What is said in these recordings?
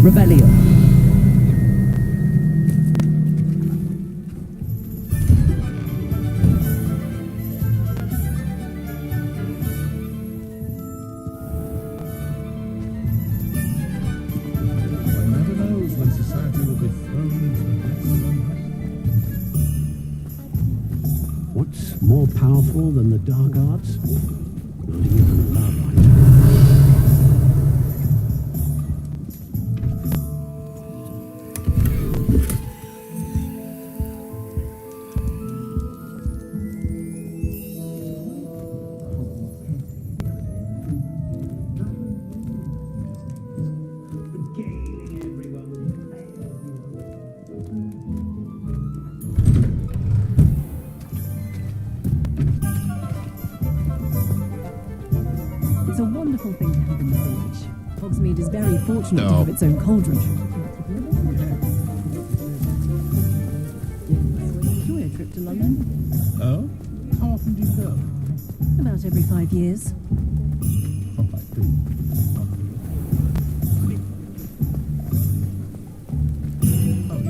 Revelio. What's more powerful than the dark arts? Not even love, I tell you. It's a wonderful thing to have in the village. Hogsmeade is very fortunate to have its own cauldron. Enjoy a trip to London? Oh? How often do you go? About every 5 years. Oh, I do. Oh, yeah.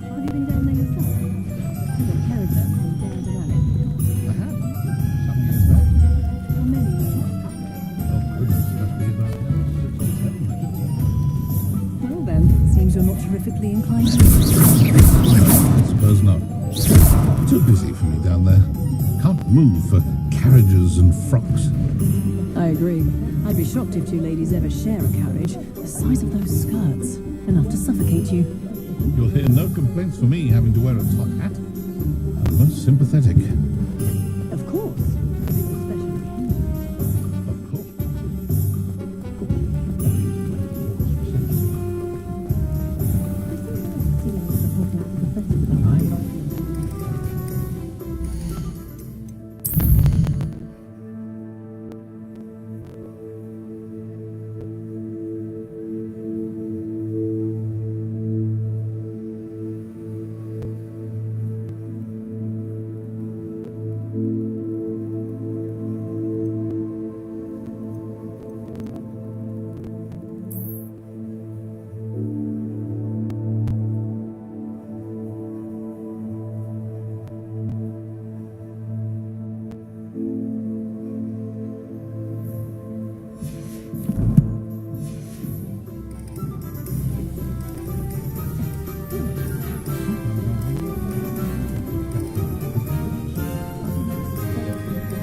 Have you been down there yourself? You got a character called Dare the Rabbit. I have. Some years back. How many years? Oh, goodness, must be about 6 or 7. Well then, seems you're not terrifically inclined. I suppose not. Too busy for me down there. Can't move for carriages and frocks. I agree. I'd be shocked if two ladies ever share a carriage. The size of those skirts. Enough to suffocate you. You'll hear no complaints for me having to wear a top hat. I'm most sympathetic. Of course. Especially. Of course.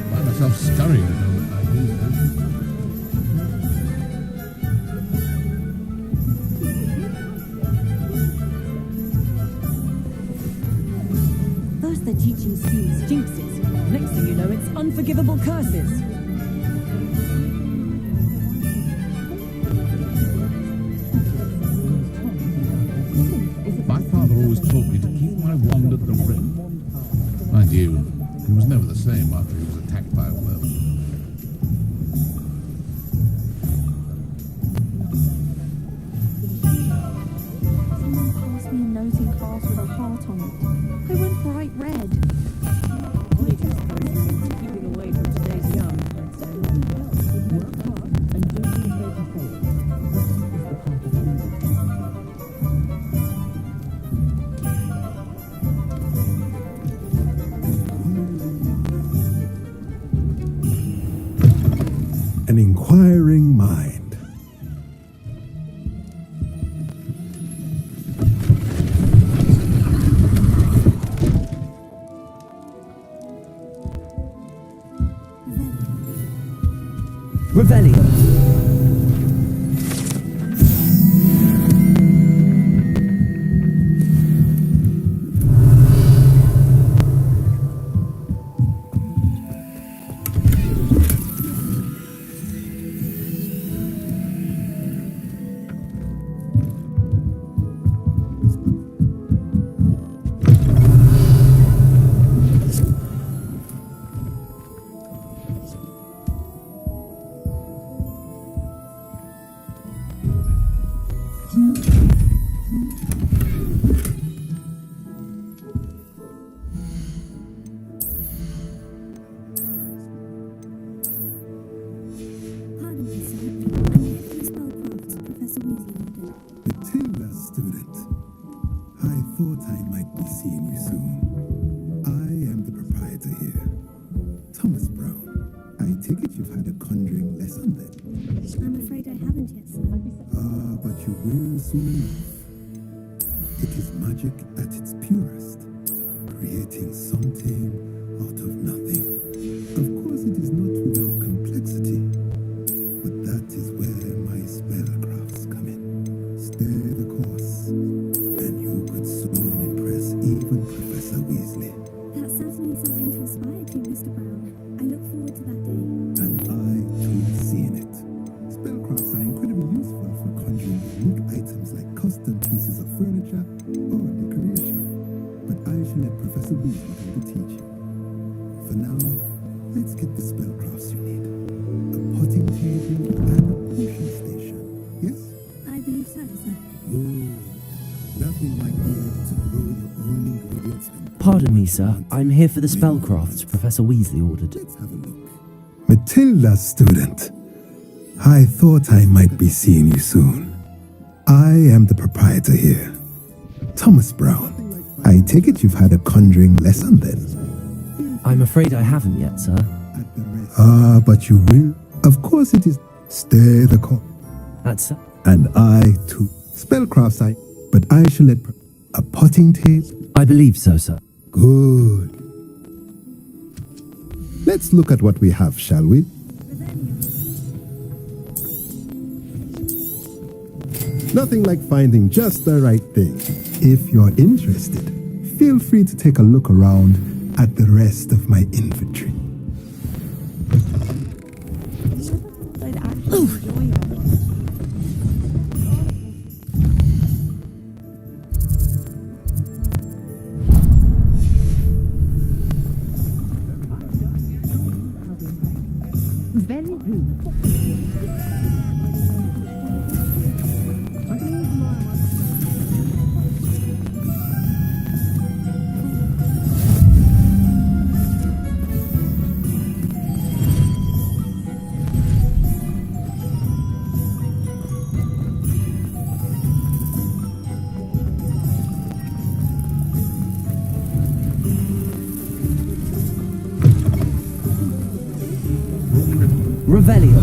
Find myself scurrying over ideas. First they're teaching students jinxes. Next thing you know, it's unforgivable curses. My father always taught me to keep my wand at the rim. Mind you, he was never the same after he was attacked by a werewolf. Someone passed me a note in class with a heart on it. I went bright red. Keeping away from today's young, I'd say. Work hard and don't be afraid to fail. This is the path of music. An inquiring mind. Revelio. I might be seeing you soon. I am the proprietor here, Thomas Brown. I take it you've had a conjuring lesson then? I'm afraid I haven't yet, sir. But you will soon enough. It is magic at its purest, creating something out of nothing. Of course, it is not without complexity, but that is where my spellcrafts come in. Stay the course, and you could soon impress even Professor Weasley. That's certainly something to aspire to, Mr. Brown. I look forward to that day. And I, too, seeing it. Spellcrafts are incredibly useful for conjuring unique items like custom pieces of furniture or decoration. But I shall let Professor Weasley do the teaching. For now, let's get the spellcrafts you need. A potting table and a potion station. Yes? I believe so, sir. Good. Nothing like being able to grow your own ingredients and Pardon me, sir. I'm here for the spellcrafts Professor Weasley ordered. Let's have a look. Matilda, student. I thought I might be seeing you soon. I am the proprietor here, Thomas Brown. I take it you've had a conjuring lesson then? I'm afraid I haven't yet, sir. But you will. Of course it is. Stay the course. That's... And I too. Spellcrafts but I shall let a potting table. I believe so, sir. Good. Let's look at what we have, shall we? Nothing like finding just the right thing. If you're interested, feel free to take a look around at the rest of my inventory. They'd actually enjoy that. Very good. Revelio.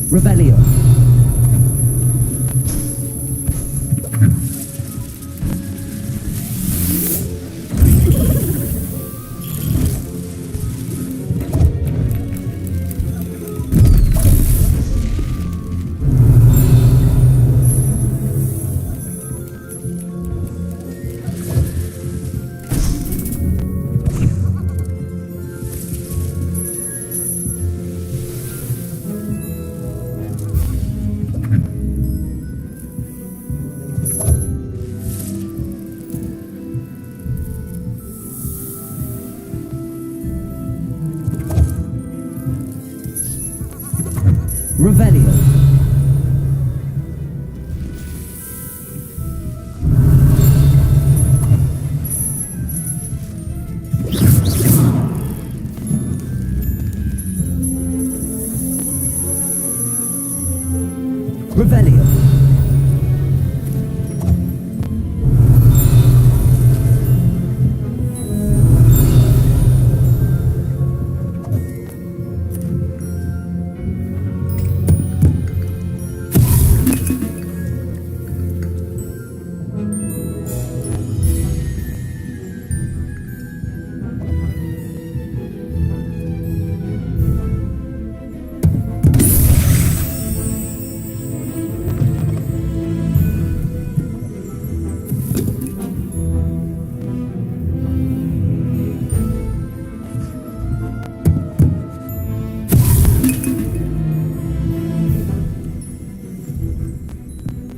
Revelio. Revelio. Revelio. Revelio.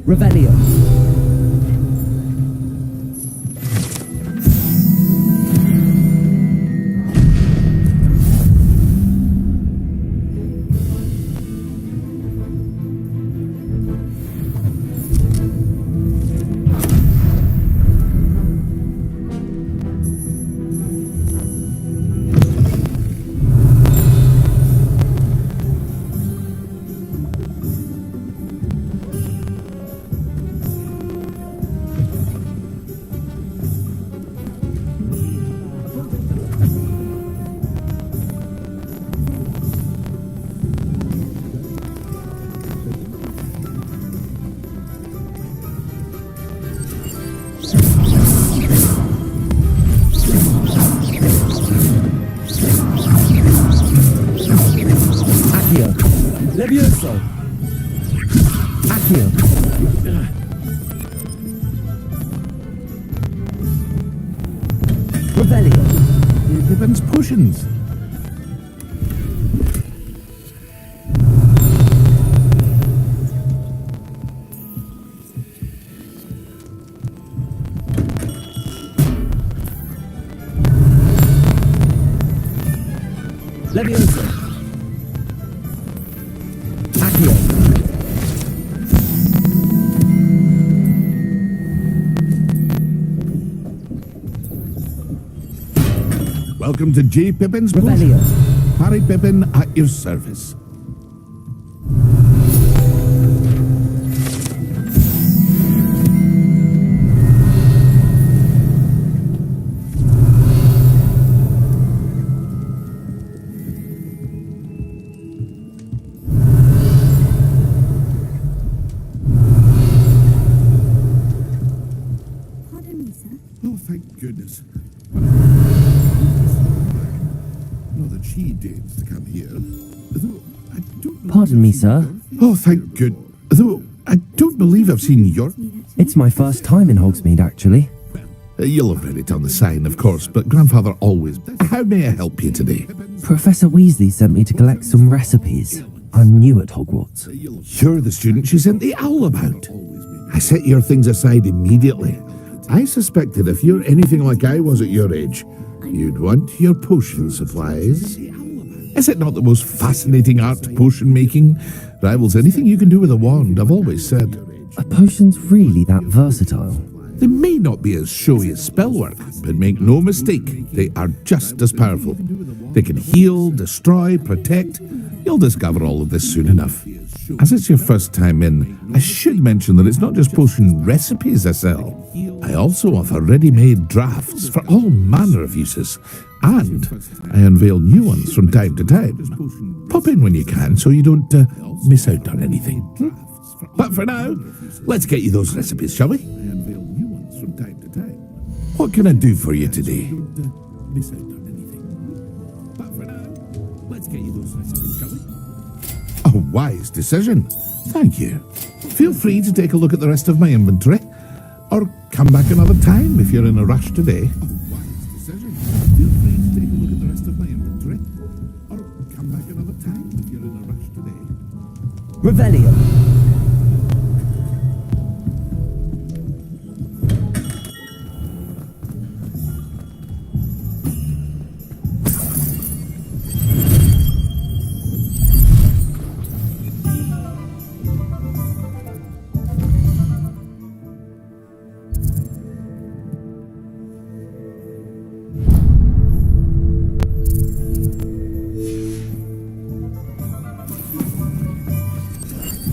Revelio. Levioso. Accio. Revelio. Pippin's potions. Levioso. Accio. Welcome to J. Pippin's Revelio. potions. Harry Pippin at your service. Pardon me, sir. Oh, thank goodness. Not that she deigns to come here. Though I don't Pardon me, sir. Oh, thank good. Though I don't believe I've seen your... It's my first time in Hogsmeade, actually. You'll have read it on the sign, of course, but Grandfather always... How may I help you today? Professor Weasley sent me to collect some recipes. I'm new at Hogwarts. You're the student she sent the owl about. I set your things aside immediately. I suspected if you're anything like I was at your age, you'd want your potion supplies. Is it not the most fascinating art, potion making? Rivals anything you can do with a wand, I've always said. Are potions really that versatile? They may not be as showy as spellwork, but make no mistake, they are just as powerful. They can heal, destroy, protect. You'll discover all of this soon enough. As it's your first time in, I should mention that it's not just potion recipes I sell. I also offer ready-made drafts for all manner of uses, and I unveil new ones from time to time. Pop in when you can so you don't miss out on anything. But for now, let's get you those recipes, shall we? What can I do for you today? A wise decision. Thank you. Feel free to take a look at the rest of my inventory, or come back another time if you're in a rush today. Feel free to take a look at the rest of my inventory, or come back another time if you're in a rush today. Revelio. I'm here for the seeds Professor Weasley arranged for me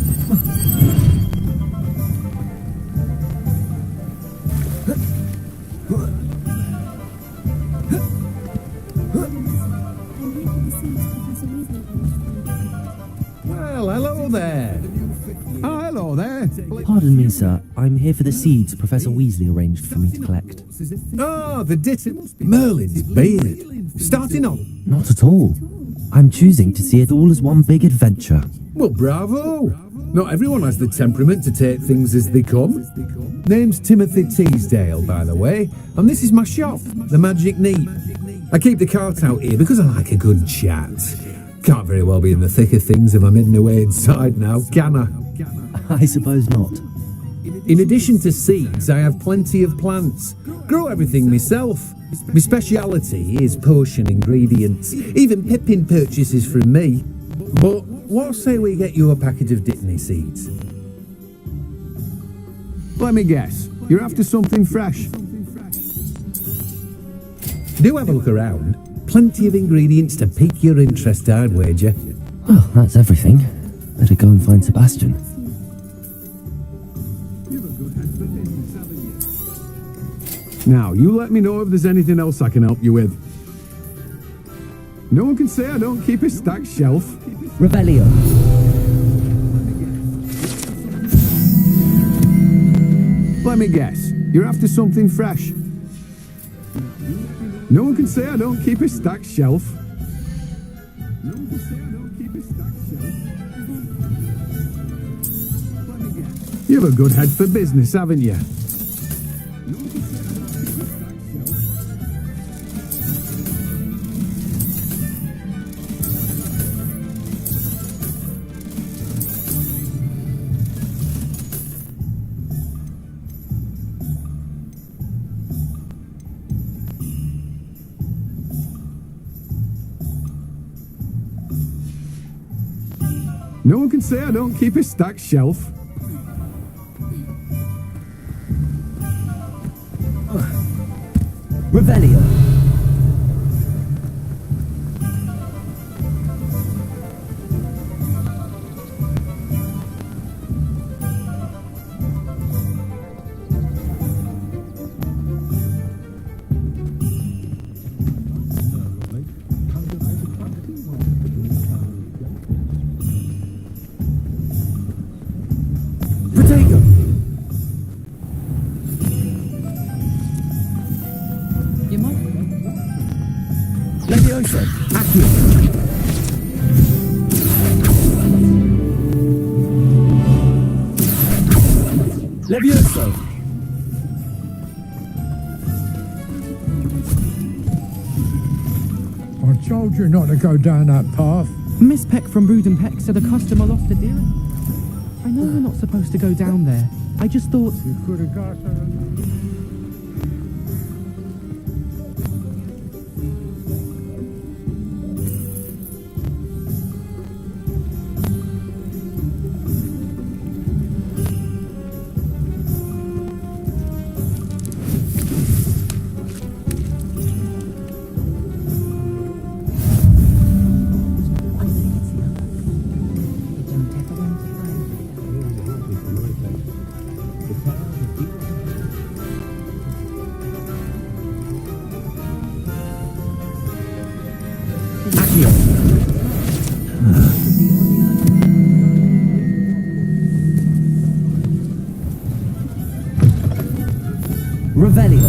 to collect. Well, hello there. Oh, hello there. Pardon me, sir. I'm here for the seeds Professor Weasley arranged for me to collect. Oh, the Merlin's beard. Starting on. Not at all. I'm choosing to see it all as one big adventure. Well, bravo. Not everyone has the temperament to take things as they come. Name's Timothy Teasdale, by the way, and this is my shop, the Magic Neep. I keep the cart out here because I like a good chat. Can't very well be in the thick of things if I'm hidden away inside now, can I? I suppose not. In addition to seeds, I have plenty of plants. Grow everything myself. My speciality is potion ingredients. Even Pippin purchases from me. But what say we get you a packet of Dittany seeds? Let me guess. You're after something fresh. Do have a look around. Plenty of ingredients to pique your interest, I'd wager. Well, that's everything. Better go and find Sebastian. Now, you let me know if there's anything else I can help you with. No one can say I don't keep a stacked shelf. Revelio. Let me guess. You're after something fresh. No one can say I don't keep a stacked shelf. You have a good head for business, haven't you? No one can say I don't keep a stacked shelf. Revelio. Potato! You might. Levioso. Accio. Levioso. I told you not to go down that path. Miss Peck from Brood and Peck said a customer lost a deal. I know we're not supposed to go down there. I just thought... You could have got Revelio.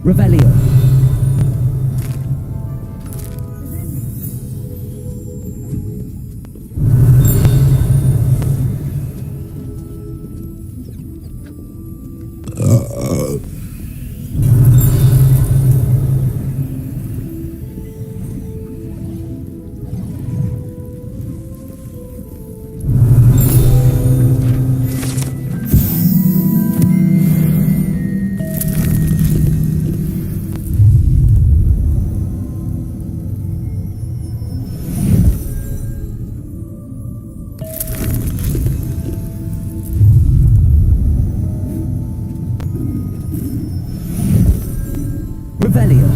Revelio. Revelio.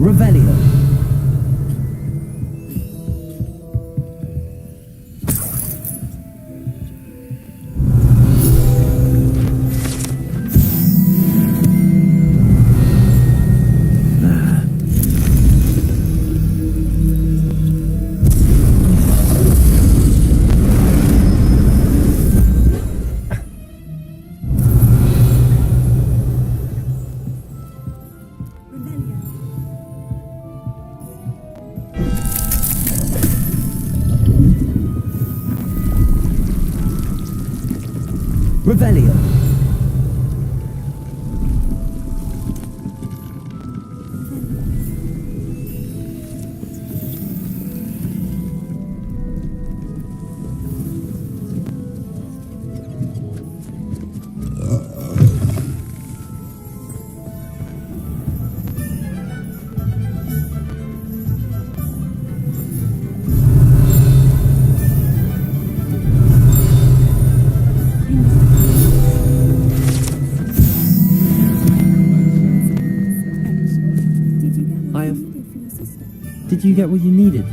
Revelio. Revelio. Did you get what you needed?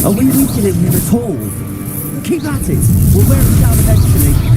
Are we weakening him at all? Keep at it. We'll wear him down eventually.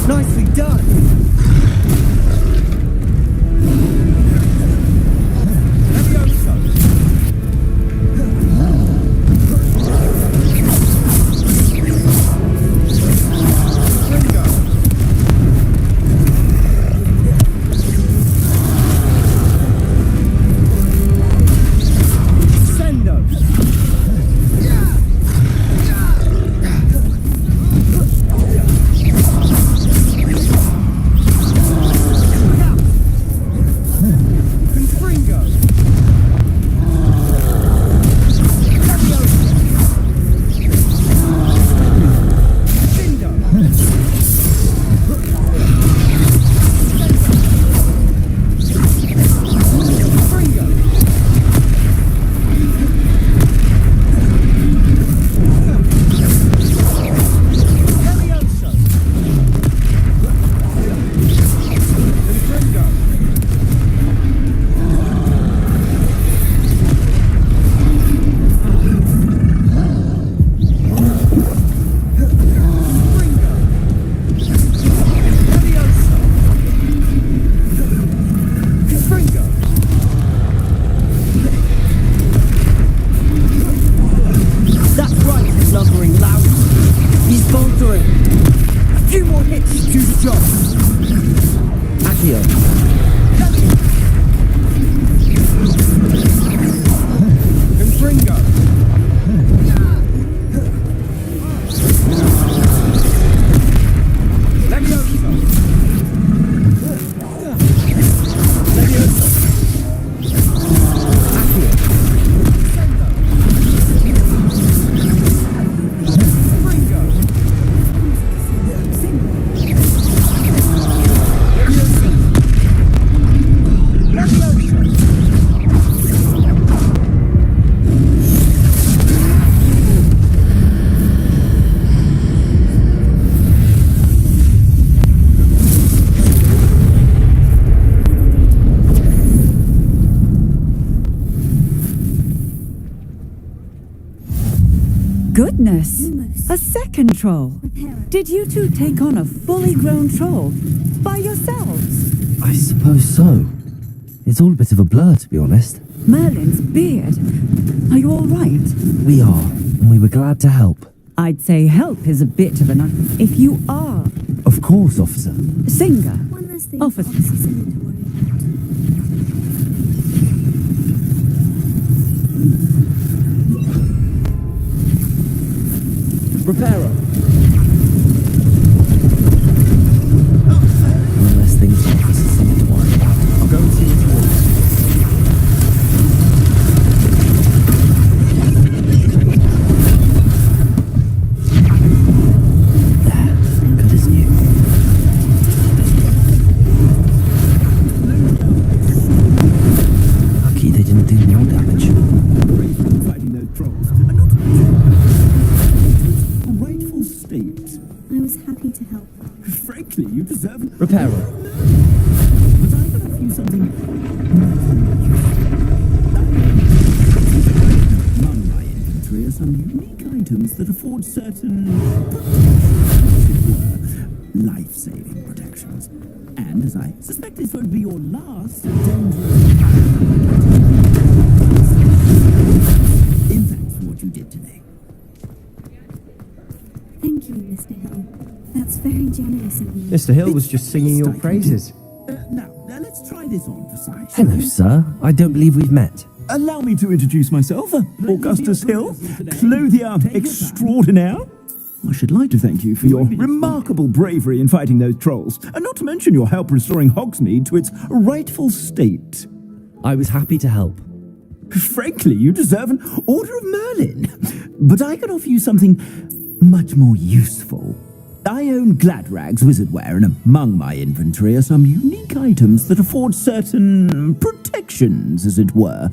Nicely done! Goodness! A second troll. Did you two take on a fully grown troll by yourselves? I suppose so. It's all a bit of a blur, to be honest. Merlin's beard. Are you all right? We are, and we were glad to help. I'd say help is a bit of an... If you are... Of course, officer. Singer. One last thing. Officer. Something to worry Reparo. One less thing to officer, something to worry about. I'll go and see what you want. Good as new. Lucky they didn't do more damage. Fighting those trolls. A rightful state. I was happy to help. Frankly, you deserve it. Reparo. But I can offer you something. Among my inventory are some unique items that afford certain life-saving protections. And as I suspect this won't be your last dangerous. In thanks for what you did today. Thank you, Mr. Hill. That's very generous of you. Mr. Hill was just singing your praises. Now, let's try this on for size. Hello, sir. I don't believe we've met. Allow me to introduce myself, Augustus Hill, clothier extraordinaire. I should like to thank you for your remarkable bravery in fighting those trolls, and not to mention your help restoring Hogsmeade to its rightful state. I was happy to help. Frankly, you deserve an Order of Merlin, but I can offer you something much more useful. I own Gladrag's wizardware, and among my inventory are some unique items that afford certain protections, as it were.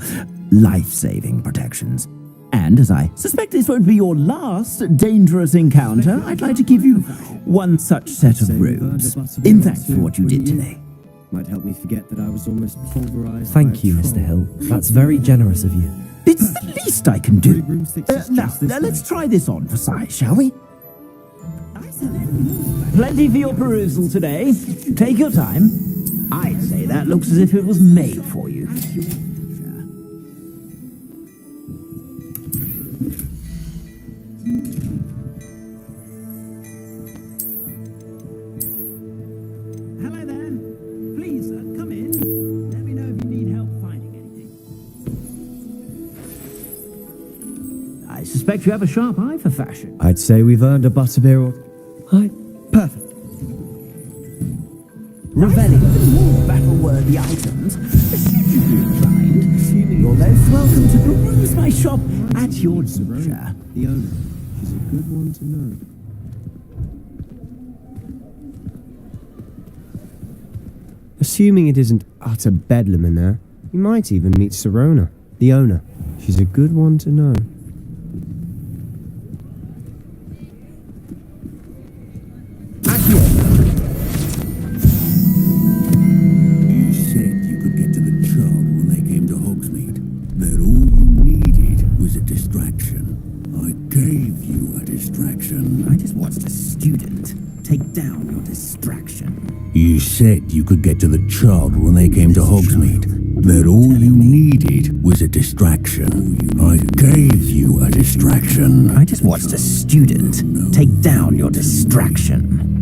Life-saving protections. And as I suspect this won't be your last dangerous encounter, I'd like to give you one such set of robes, in thanks for what you did today. Might help me forget that I was almost pulverized. Thank you, Mr. Hill. That's very generous of you. It's the least I can do. Now, let's try this on for size, shall we? Plenty for your perusal today. Take your time. I'd say that looks as if it was made for you. Hello there. Please, come in. Let me know if you need help finding anything. I suspect you have a sharp eye for fashion. I'd say we've earned a butterbeer or... Perfect. Revelling more battle-worthy items. Should you be inclined, you're most welcome to peruse my shop at your leisure. The owner. She's a good one to know. Assuming it isn't utter bedlam in there, you might even meet Sirona, the owner. She's a good one to know. You said you could get to the child when they came to Hogsmeade. That all you needed was a distraction. I gave you a distraction. I just watched a student take down your distraction. You said you could get to the child when they came to Hogsmeade. That all you needed was a distraction. I gave you a distraction. I just watched a student take down your distraction.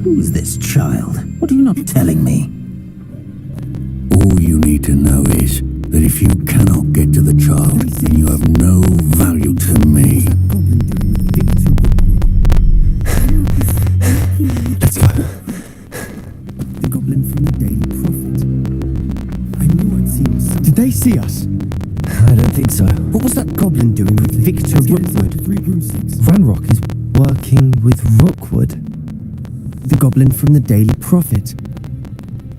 Who's this child? What are you not telling me? All you need to know is that if you cannot get to the child, then you have no value to me. Let's go. The goblin from the Daily Prophet. I knew I'd seen something. Did they see us? I don't think so. What was that goblin doing with Victor Rookwood? 3 broomsticks. Ranrock is working with Rookwood. The goblin from the Daily Prophet.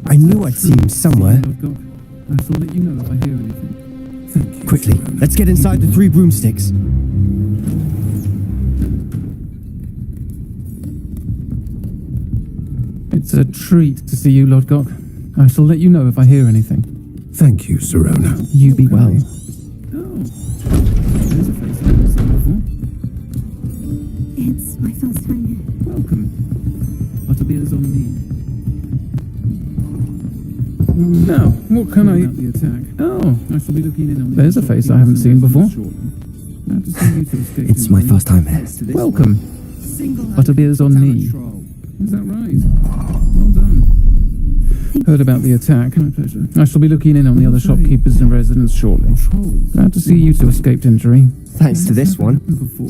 I knew I'd seen him somewhere. I shall let you know if I hear anything. Thank you. Quickly, let's get inside the 3 broomsticks. It's a treat to see you, Lodgok. I shall let you know if I hear anything. Thank you, Sirona. You be well. Oh, there's a face What can I... The attack. Oh, I shall be looking in on... There's a face I haven't seen before. It's my first time here. Welcome. Butterbeer's on me. Is that right? Well done. Heard about the attack. My pleasure. I shall be looking in on the other shopkeepers and residents shortly. Glad to see you two escaped injury. Thanks to this one.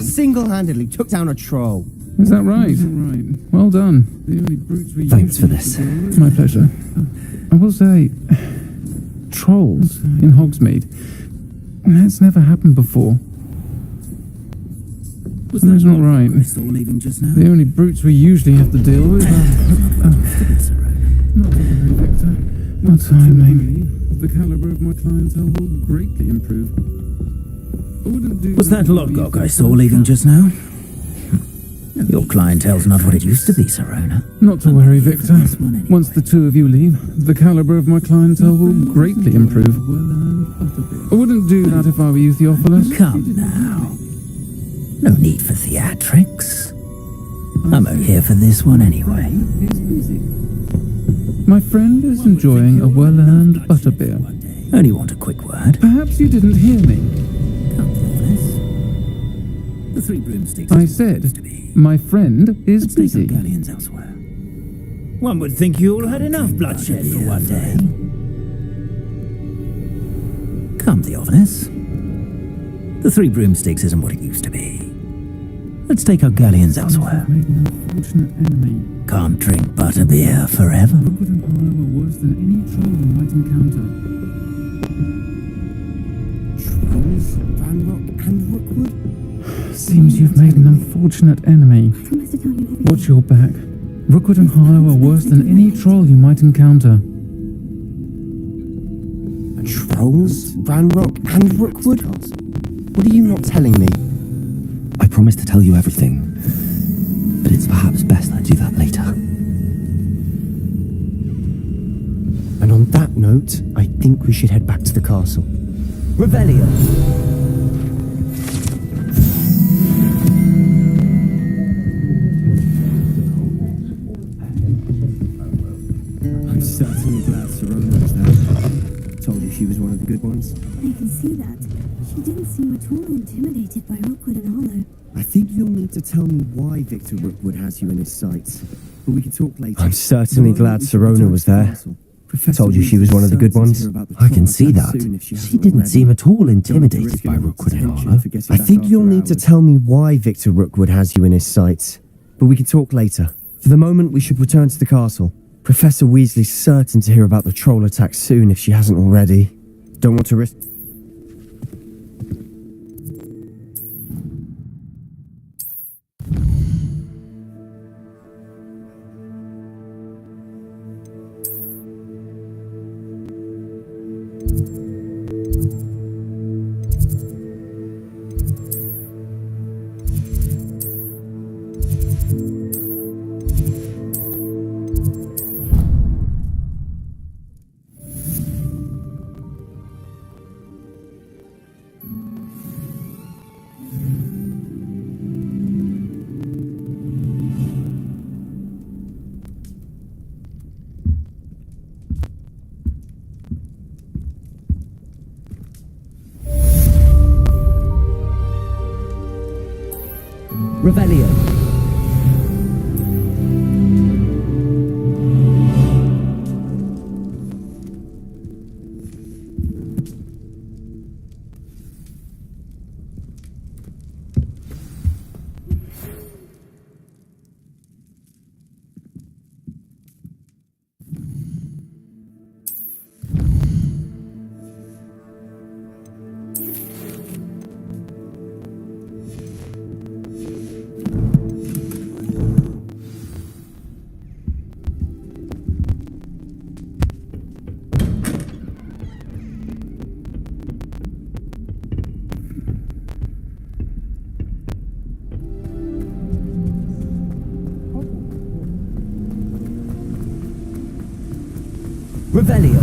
Single-handedly took down a troll. Is that right? Well done. Thanks for this. My pleasure. I will say, trolls in Hogsmeade. That's never happened before. That's not right. The only brutes we usually have to deal with are... Not to worry, Victor. Not timely. The caliber of my clientele will greatly improve. Was that Lodgok I saw leaving just now? Your clientele's not what it used to be, Serona. Not to worry, Victor. Once the two of you leave, the caliber of my clientele will greatly improve. I wouldn't do that if I were you, Theophilus. Come now. No need for theatrics. I'm only here for this one anyway. My friend is enjoying a well-earned butterbeer. Only want a quick word. Perhaps you didn't hear me. The three broomsticks. I said, my friend is busy. Galleons elsewhere. One would think you all had enough bloodshed for one day. Come, Theophilus. The three broomsticks isn't what it used to be. Let's take our galleons elsewhere. Can't drink butterbeer forever. Rookwood and Harlow are worse than any troll you might encounter. Trolls, Vanrock, and Rookwood? Seems you've made an unfortunate enemy. Watch your back. Rookwood and Harlow are worse than any troll you might encounter. Trolls, Vanrock, and Rookwood? What are you not telling me? I promise to tell you everything, but it's perhaps best I do that later. And on that note, I think we should head back to the castle. Revelio! I'm certainly glad Serona was there. Told you she was one of the good ones. I can see that. She didn't seem at all intimidated by Rookwood and Harlow. I think you'll need to tell me why Victor Rookwood has you in his sights. But we can talk later. I'm certainly glad Serona was there. Told you she was one of the good ones. I can see that. She didn't seem at all intimidated by Rookwood and Harlow. I think you'll need to tell me why Victor Rookwood has you in his sights. But we can talk later. For the moment, we should return to the castle. Professor Weasley's certain to hear about the troll attack soon if she hasn't already. Don't want to risk... Revelio. Revelio.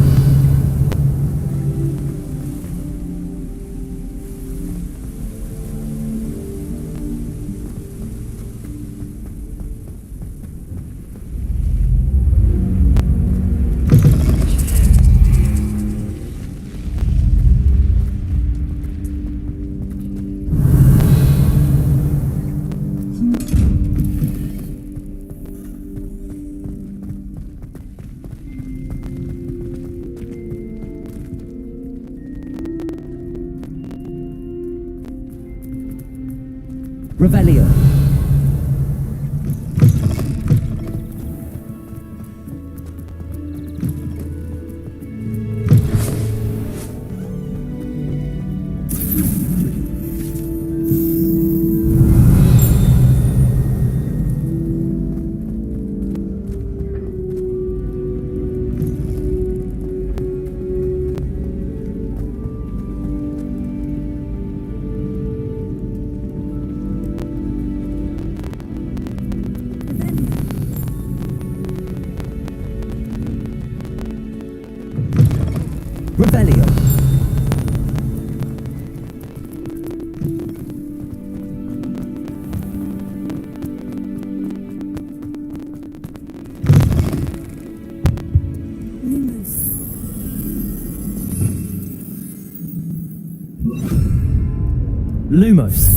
Revelio. Revelio. Lumos.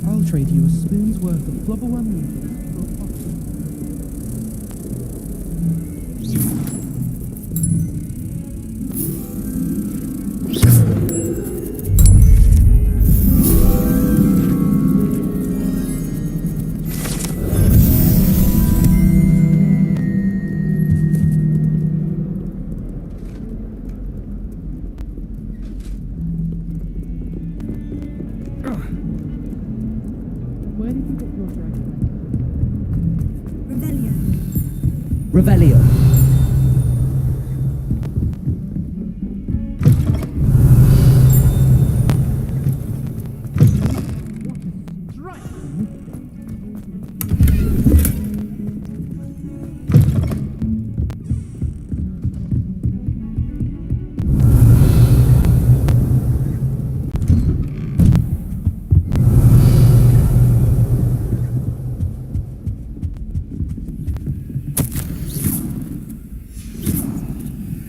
I'll trade you a spoon's worth of flubberwum noodles for a pot. Where did you get your dragon? Revelio.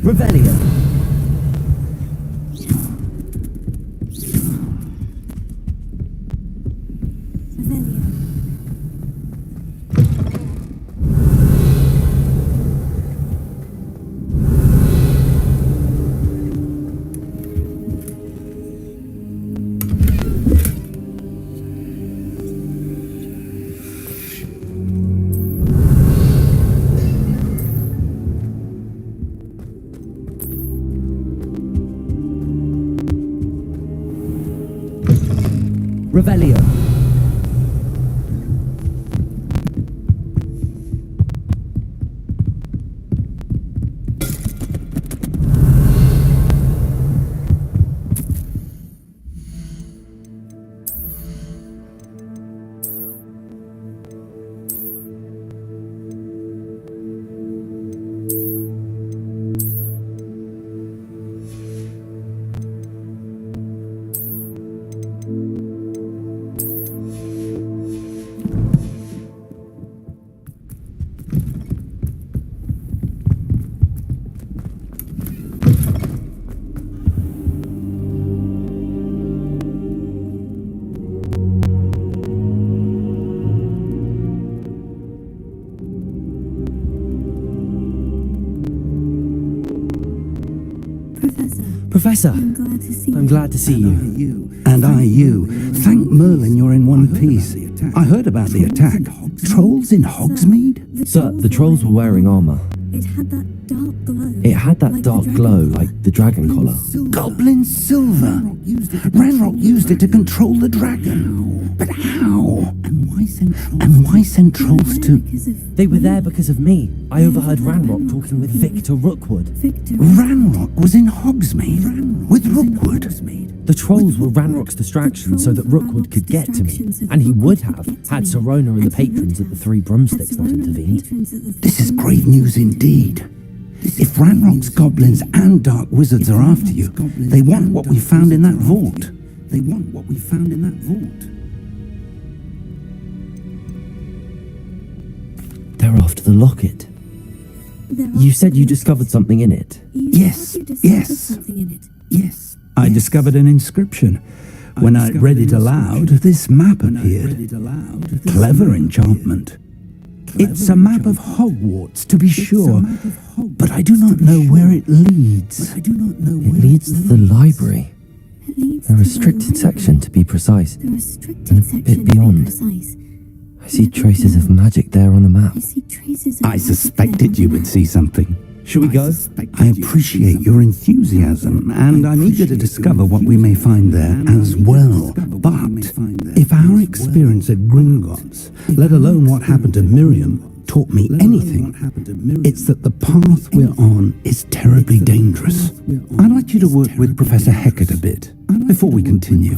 Revelio. Revelio. Professor, I'm glad to see you. And I you. Thank Merlin you're in one piece. I heard about the attack. Trolls in Hogsmeade? Sir, the trolls were wearing armor. It had that dark glow. It had that dark glow, like the dragon collar. Goblin silver. Ranrock used it to control the dragon. But how? And why send trolls to... They were there because of me. I overheard Ranrock talking with Victor Rookwood. Ranrock was in Hogsmeade with Rookwood. The trolls were Ranrock's distraction so that Rookwood could get to me, and he would have had Serona and the patrons at the Three Broomsticks not intervened. This is grave news indeed. If Ranrock's goblins and dark wizards are after you, they want what we found in that vault. They want what we found in that vault. They're after the locket. You said you discovered something in it. Yes. I discovered an inscription. When I read it aloud, this map appeared. Clever enchantment. It's a map of Hogwarts, to be sure, but I do not know where it leads. It leads to the library. A restricted section, to be precise, and a bit beyond. I see traces of magic there on the map. I suspected you would see something. Shall we go? I appreciate your enthusiasm, and I'm eager to discover what we may find there as well. But if our experience at Gringotts, let alone what happened to Miriam, taught me anything, it's that the path we're on is terribly dangerous. I'd like you to work with Professor Hecat a bit before we continue.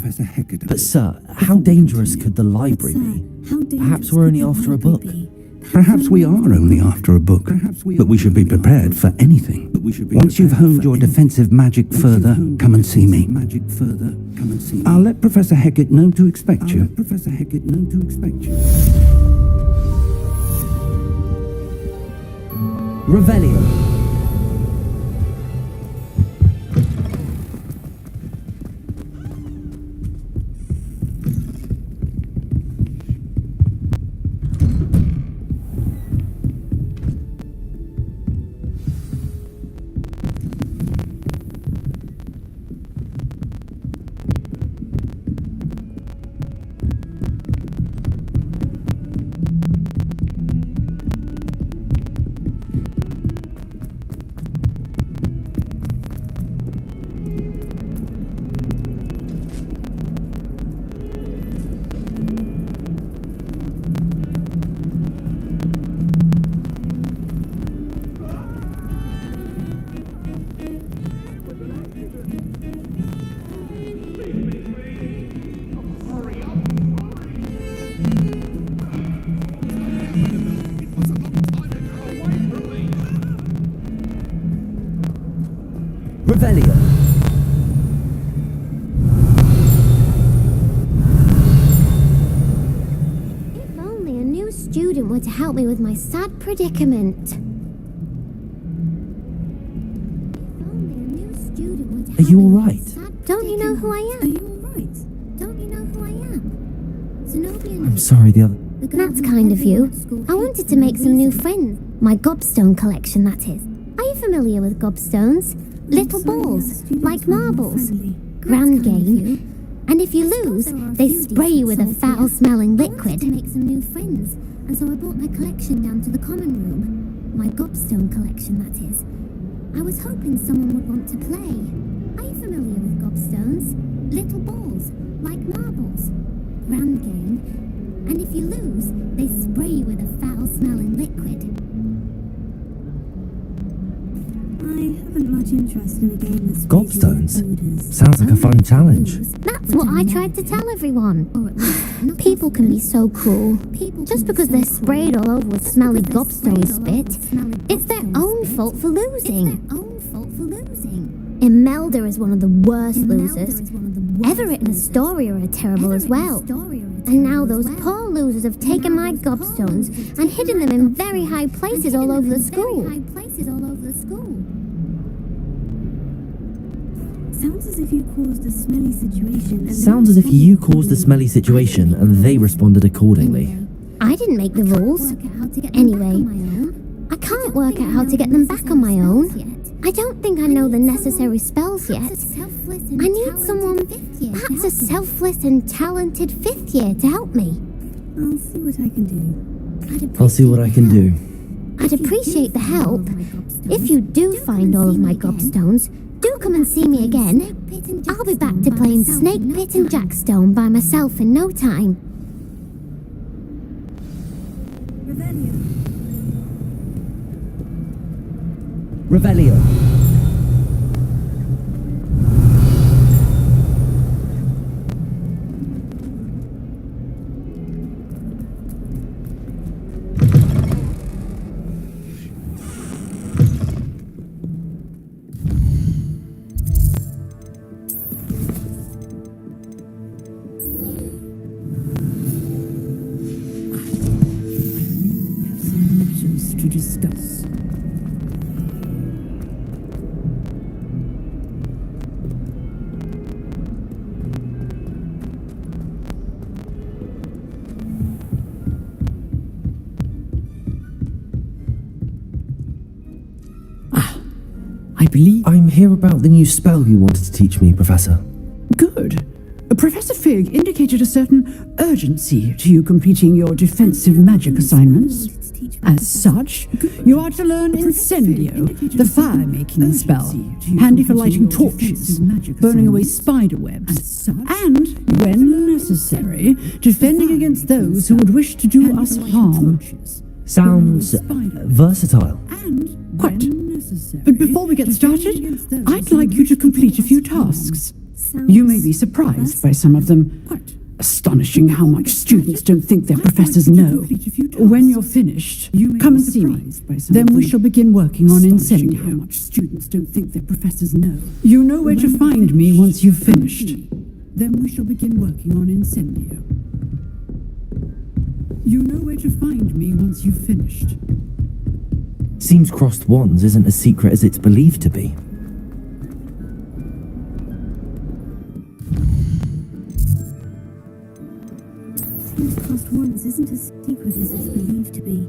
But sir, how dangerous could the library be? Perhaps we're only after a book. Perhaps we are only after a book, but we should be prepared for anything. Once you've honed your defensive magic further, come and see me. I'll let Professor Hecat know to expect you. Revelio. Revelio. If only a new student were to help me with my sad predicament. Are you alright? Don't you know who I am? Are you alright? Don't you know who I am? Zenobia. I'm sorry, the other... That's kind of you. I wanted to make some new friends. My gobstone collection, that is. Are you familiar with gobstones? Little balls, like marbles. Grand game. And if you lose, they spray you with a foul-smelling liquid. To make some new friends, and so I brought my collection down to the common room. My gobstone collection, that is. I was hoping someone would want to play. Are you familiar with gobstones? Little balls, like marbles. Grand game. And if you lose, they spray you with a foul-smelling liquid. I haven't much interest in a game that's... Gobstones? Sounds like a fun challenge. That's what I tried to tell everyone. People can be so cruel. Just because they're sprayed all over with smelly gobstone spit, it's their own fault for losing. Imelda is one of the worst losers. Everett and Astoria are terrible as well. And now those poor losers have taken my gobstones and hidden them in very high places all over the school. Sounds as if you caused a smelly situation. Sounds as if you caused a smelly situation and they responded accordingly. I didn't make the rules. Anyway, I can't work out how to get them back on my own. I don't think I know the necessary spells yet. I need someone, perhaps a selfless and talented fifth year to help me. I'll see what I can do. I'll see what I can do. I'd appreciate the help. If you do find all of my gobstones, do come and see me again. I'll be back to playing Snake Pit and Jackstone by myself in no time. Revelio. to discuss. I believe... I'm here about the new spell you wanted to teach me, Professor. Good. Professor Fig indicated a certain urgency to you completing your defensive magic assignments. As such, you are to learn Incendio, the fire-making spell, handy for lighting torches, burning away spider webs, and, when necessary, defending against those who would wish to do us harm. Sounds versatile. Quite. But before we get started, I'd like you to complete a few tasks. You may be surprised by some of them. Astonishing how much students don't think their professors know. When you're finished, come and see me. Then we shall begin working on Incendio. How much students don't think their professors know. You know where to find me once you've finished. Then we shall begin working on Incendio. You know where to find me once you've finished. Seems crossed wands isn't as secret as it's believed to be. Seems crossed wands isn't as secret as it's believed to be.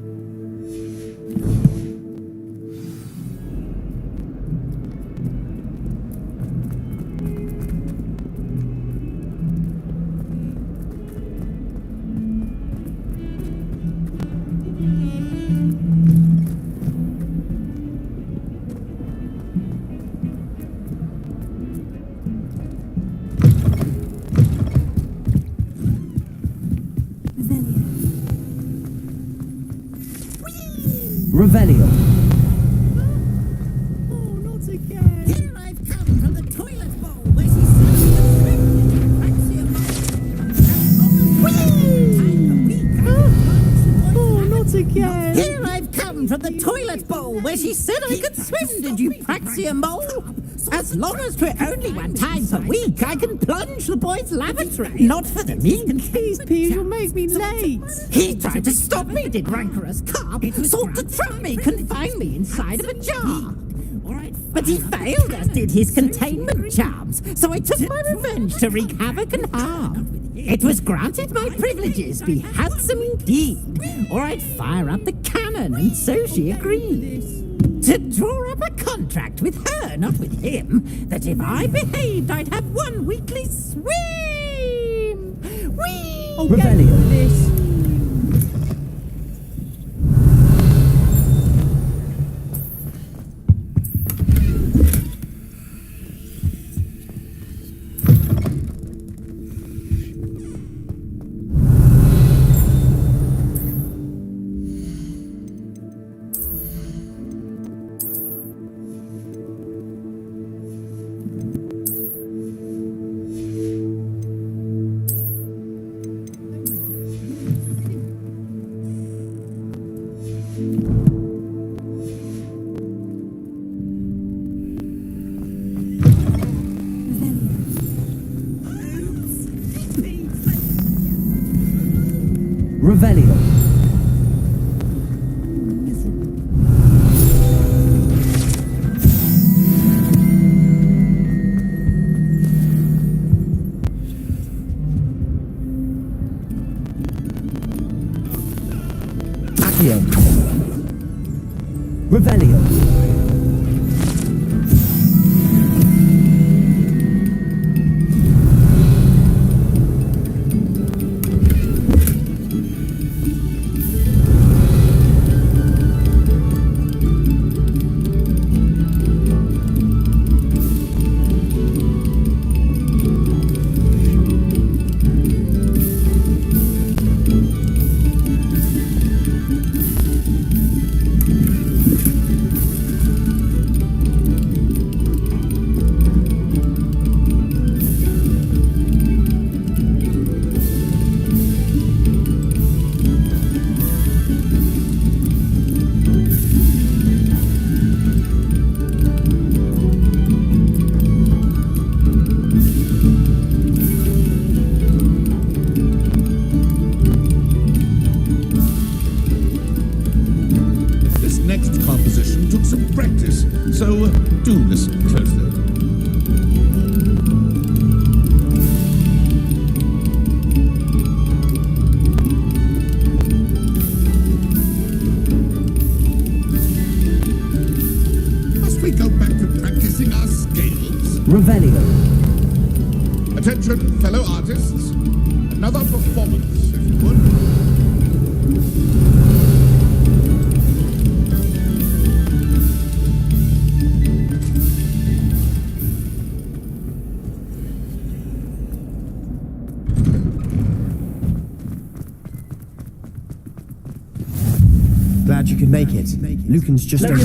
Revelio. Here I've come from the toilet bowl where she Not again. Here I've come from the toilet bowl where she said I could swim, did you praxia mole? As long as 'twere only one time per week, I can plunge the boy's lavatory. Not for the mean. Please, Pete, you'll make me late. He tried to stop me, did rancorous carp. Sought to trap me, confine me inside of a jar. But he failed, as did his containment charms. So I took my revenge to wreak havoc and harm. It was granted my privileges be handsome indeed, or I'd fire up the cannon, and so she agreed. To draw up a contract with her, not with him, that if I behaved, I'd have one weekly swim. Whee! Revelio. Revelio. Accio. Revelio. Revelio. Attention, fellow artists. Another performance, if you would. Glad you could make it. Lucan's just over.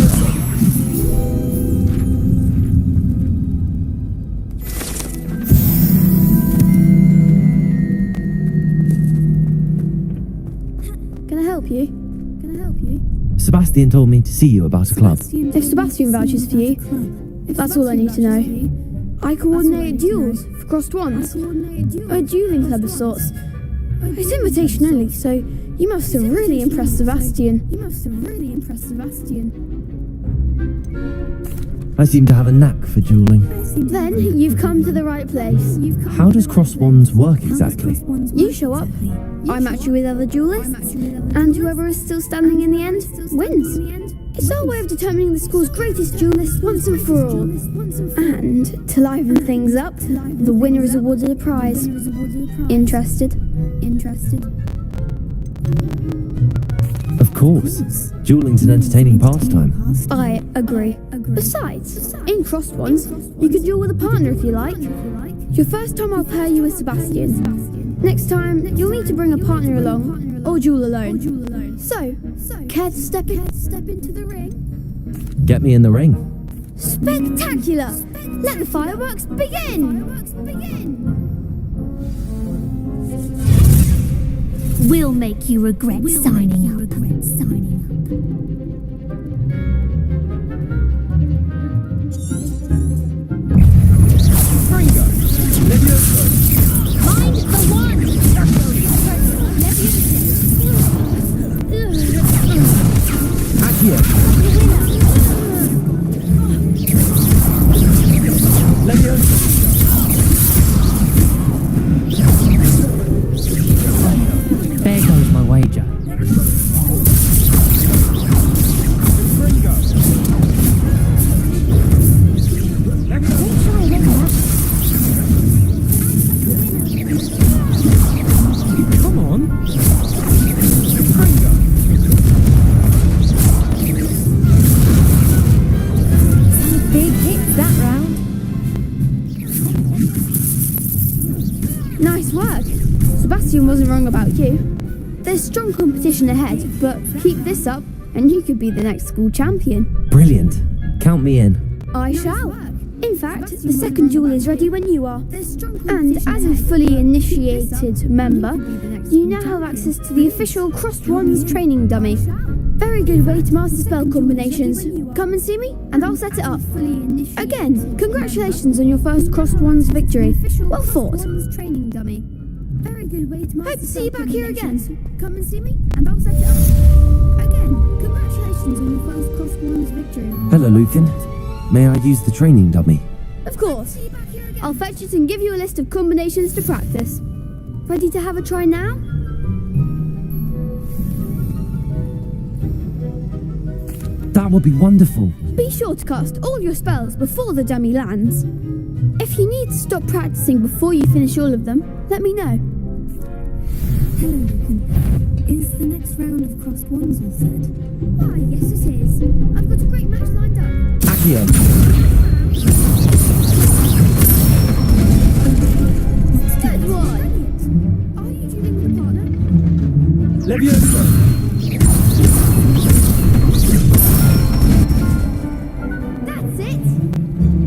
Can I help you? Sebastian told me to see you about a club. If Sebastian vouches for you, that's all I need to know. I coordinate duels for crossed ones. A dueling club of sorts. It's invitation only, so you must have really impressed Sebastian. I seem to have a knack for dueling. Then you've come to the right place. How does cross wands work exactly? You show up, I match you with other duelists, and whoever is still standing in the end wins. It's our way of determining the school's greatest duelist once and for all. And to liven things up, the winner is awarded a prize. Interested? Of course. Dueling's an entertaining pastime. I agree. Besides, in crossed ones, you could duel with a partner if you like. Your first time I'll pair you with Sebastian. Next time, you'll need to bring a partner along, or duel alone. So, care to step into the ring? Get me in the ring. Spectacular! Let the fireworks begin! We'll make you regret signing up. Mind the one! There goes my wager. Come on. Big hit that round. Nice work. Sebastian wasn't wrong about you. There's strong competition ahead, but keep this up and you could be the next school champion. Brilliant. Count me in. I shall. In fact, the second duel is ready when you are. And as a fully initiated member, you now have access to the official Crossed Wands training dummy. Very good way to master spell combinations. Come and see me, and I'll set it up. Again, congratulations on your first Crossed Wands victory. Well fought. Hope to see you back here again. Come and see me, and I'll set it up. Again, congratulations on your first Crossed Wands victory. Hello, Lucan. May I use the training dummy? Of course. I'll fetch it and give you a list of combinations to practice. Ready to have a try now? That would be wonderful. Be sure to cast all your spells before the dummy lands. If you need to stop practicing before you finish all of them, let me know. Hello, Lucan. Is the next round of crossed wands all set? Why, yes it is. I've got a great match lined up. Accio. Good one. Are you dealing with a partner? Leviosa. That's it.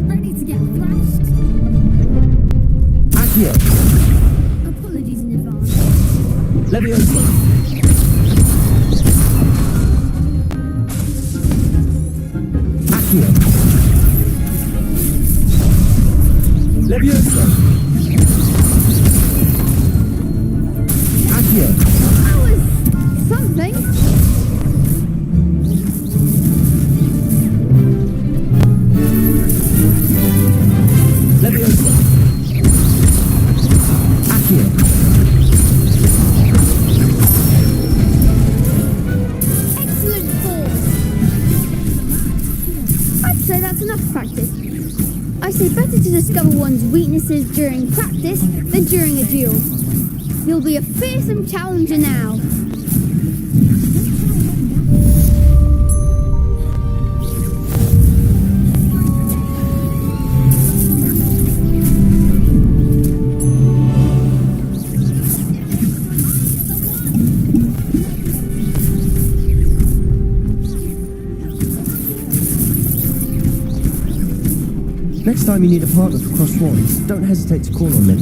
Ready to get thrashed. Accio. Apologies in advance. Leviosa. Accio. Leviosa. Accio. That was something. Leviosa. Accio. Excellent force. I'd say that's enough practice. I say better to discover one's weaknesses during practice than during a duel. You'll be a fearsome challenger now. Next time you need a partner for Cross Wands, don't hesitate to call on me.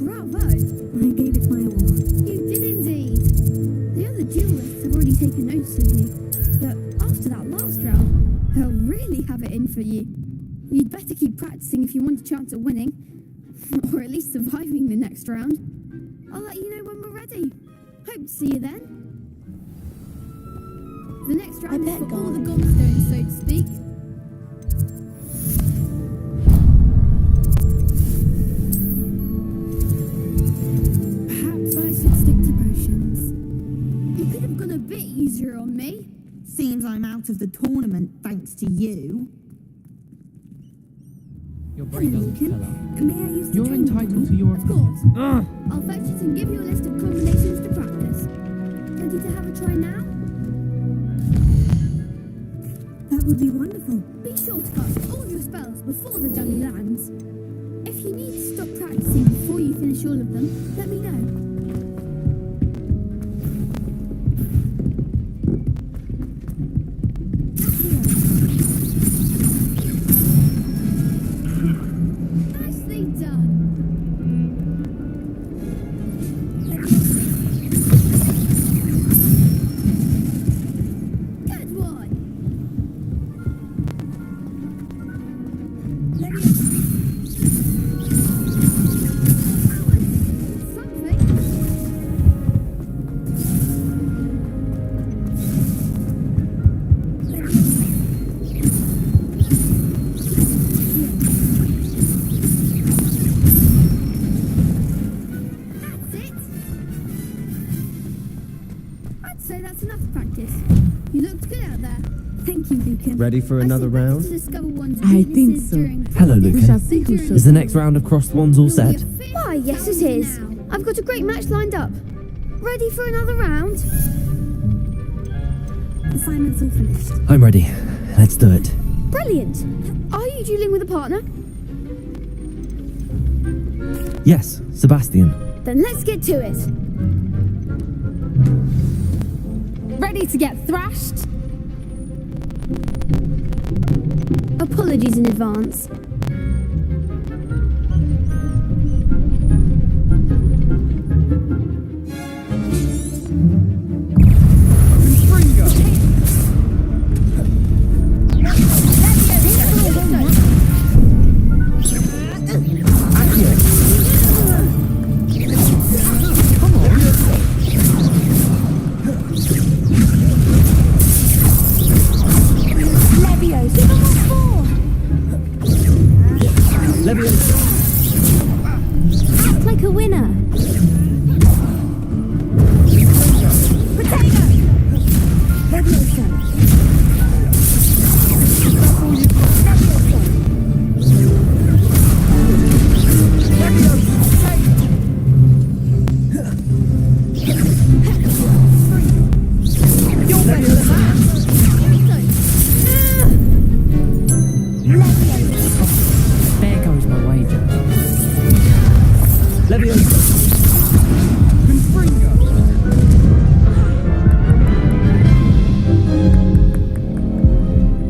Bravo! I gave it my all. You did indeed. The other duelists have already taken notice of you, but after that last round, they'll really have it in for you. You'd better keep practicing if you want a chance at winning, or at least surviving the next round. I'll let you know when we're ready. Hope to see you then. The next round is for all the gobstones, so to speak. Perhaps I should stick to potions. You could have gone a bit easier on me. Seems I'm out of the tournament thanks to you. You're brave, old fellow. May I use the You're training entitled dummy? to your... Of course. Ugh. I'll fetch it and give you a list of combinations to practice. Ready to have a try now? That would be wonderful. Be sure to cast all your spells before the dummy lands. If you need to stop practicing before you finish all of them, let me know. Nicely done. Good one. I'd say that's enough practice. You looked good out there. Thank you, Lucan. Ready for another round? I think so. Hello, Lucan. Is the next round of Crossed Wands all set? Why, yes it is. I've got a great match lined up. Ready for another round? Assignment's all finished. I'm ready. Let's do it. Brilliant. Are you dueling with a partner? Yes, Sebastian. Then let's get to it. Ready to get thrashed? Apologies in advance. Act like a winner. Potato. There goes my wager.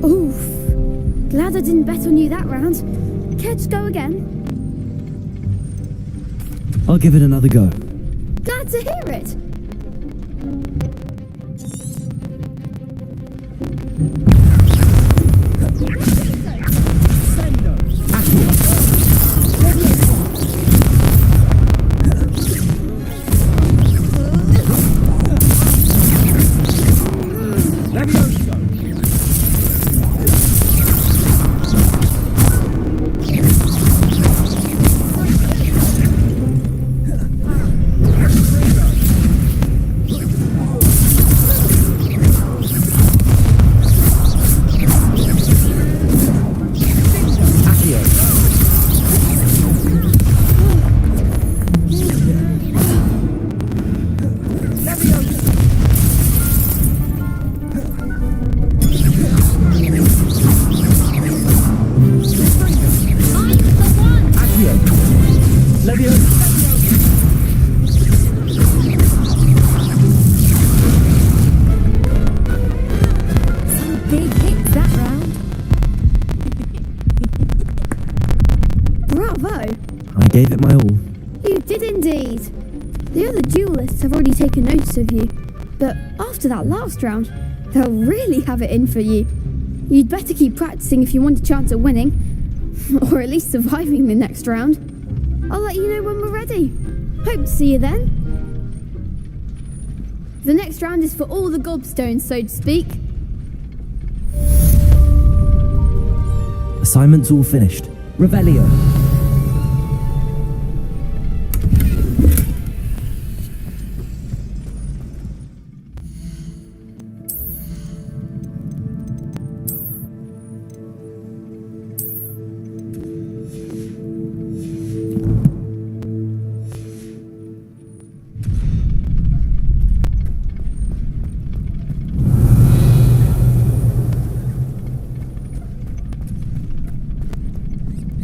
Oof. Glad I didn't bet on you that round. Care to go again? I'll give it another go. Glad to hear it. Big hits that round. Bravo! I gave it my all. You did indeed. The other duelists have already taken notice of you, but after that last round, they'll really have it in for you. You'd better keep practicing if you want a chance at winning, or at least surviving the next round. I'll let you know when we're ready. Hope to see you then. The next round is for all the gobstones, so to speak. Assignment's all finished. Revelio.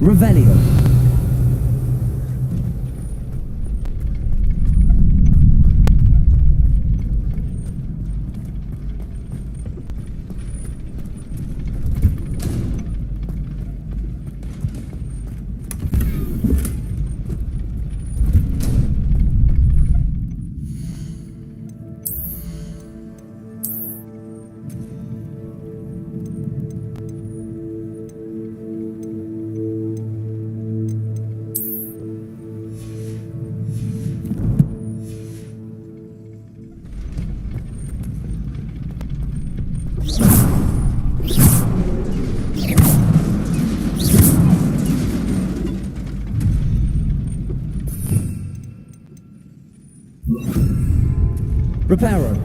Revelio. Reparo.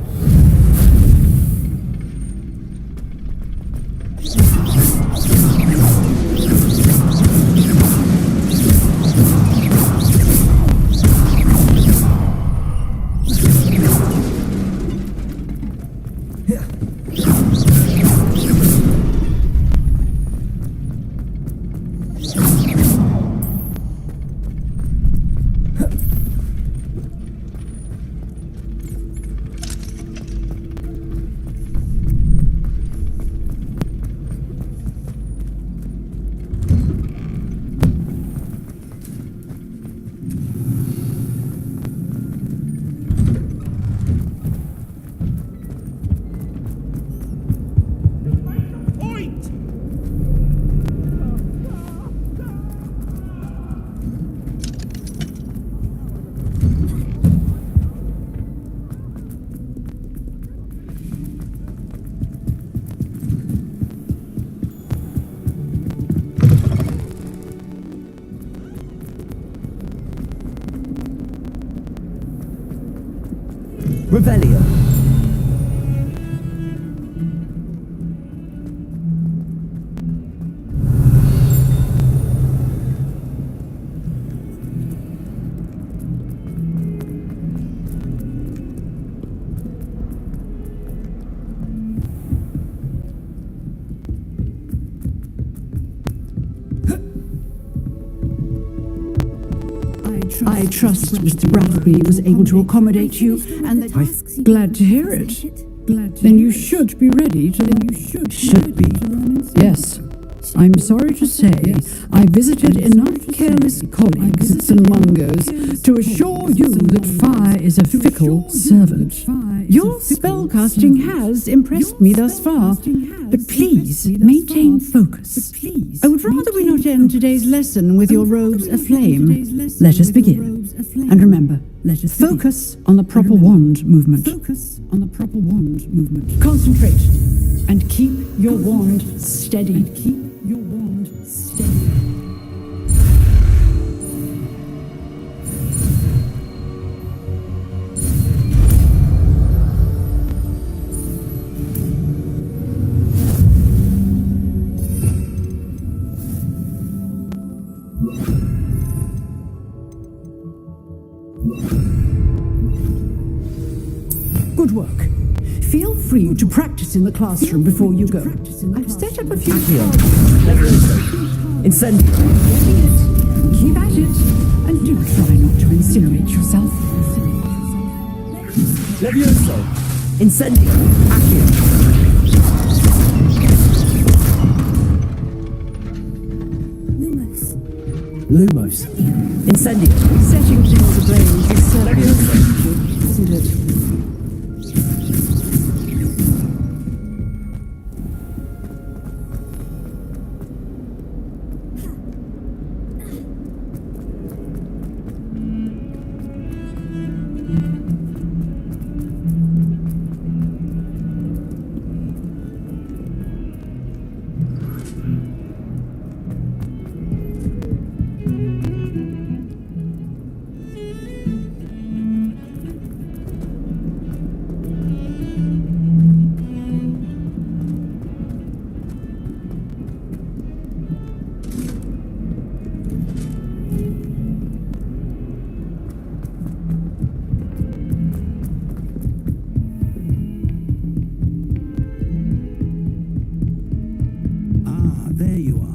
Revelio. I trust Mr. Brattleby was able to accommodate you, and that I'm glad to hear it. Then you should be ready to. Should be. Yes. I'm sorry to say, I visited enough careless colleagues at St. Mungo's to assure you that fire is a fickle servant. Your spellcasting has impressed me thus far, but please maintain focus. I would rather we not end today's lesson with your robes aflame. Let us begin. And remember, focus on the proper wand movement. Concentrate and keep your wand steady. Good work. Feel free to practice in the classroom before you go. I've set up a few... Incendiary. Keep at it, And do try not to incinerate yourself. Levioso! Incendio! Accio! Lumos. Incendio. Setting things ablaze is certainly essential, isn't it? There you are.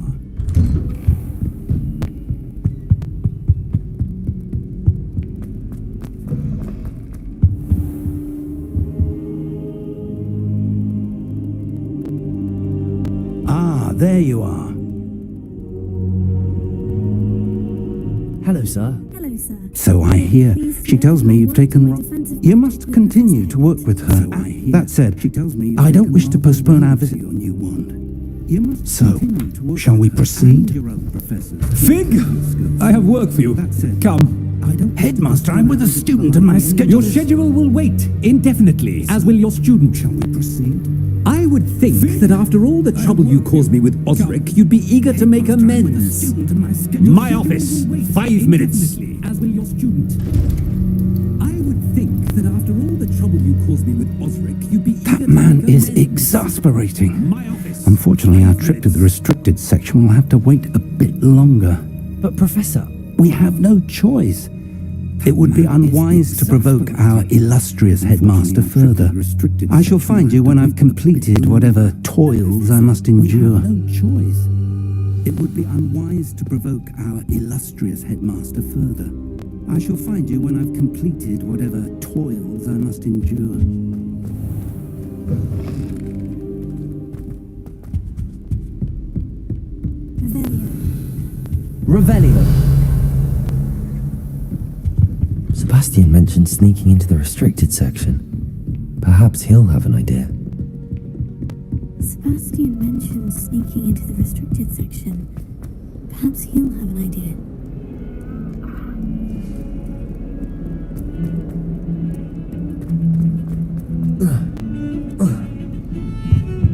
There you are. Hello, sir. Hello, sir. So I hear. She tells me you've taken... You must continue to work with her. That said, I don't wish to postpone our visit. So, shall we proceed? Fig! I have work for you. Come. Headmaster, I'm with a student and my schedule... Your schedule will wait indefinitely, as will your student. Shall we proceed? I would think that after all the trouble you caused me with Osric, you'd be eager to make amends. My office, 5 minutes. As will your student. I would think that after all the trouble you caused me with Osric, you'd be eager That man is exasperating. Unfortunately, our trip to the restricted section will have to wait a bit longer. But, Professor... We have no choice. It would be unwise to provoke our illustrious headmaster further. I shall find you when I've completed whatever toils I must endure. No choice. It would be unwise to provoke our illustrious headmaster further. I shall find you when I've completed whatever toils I must endure. Revelio. Sebastian mentioned sneaking into the restricted section. Perhaps he'll have an idea. Sebastian mentioned sneaking into the restricted section. Perhaps he'll have an idea.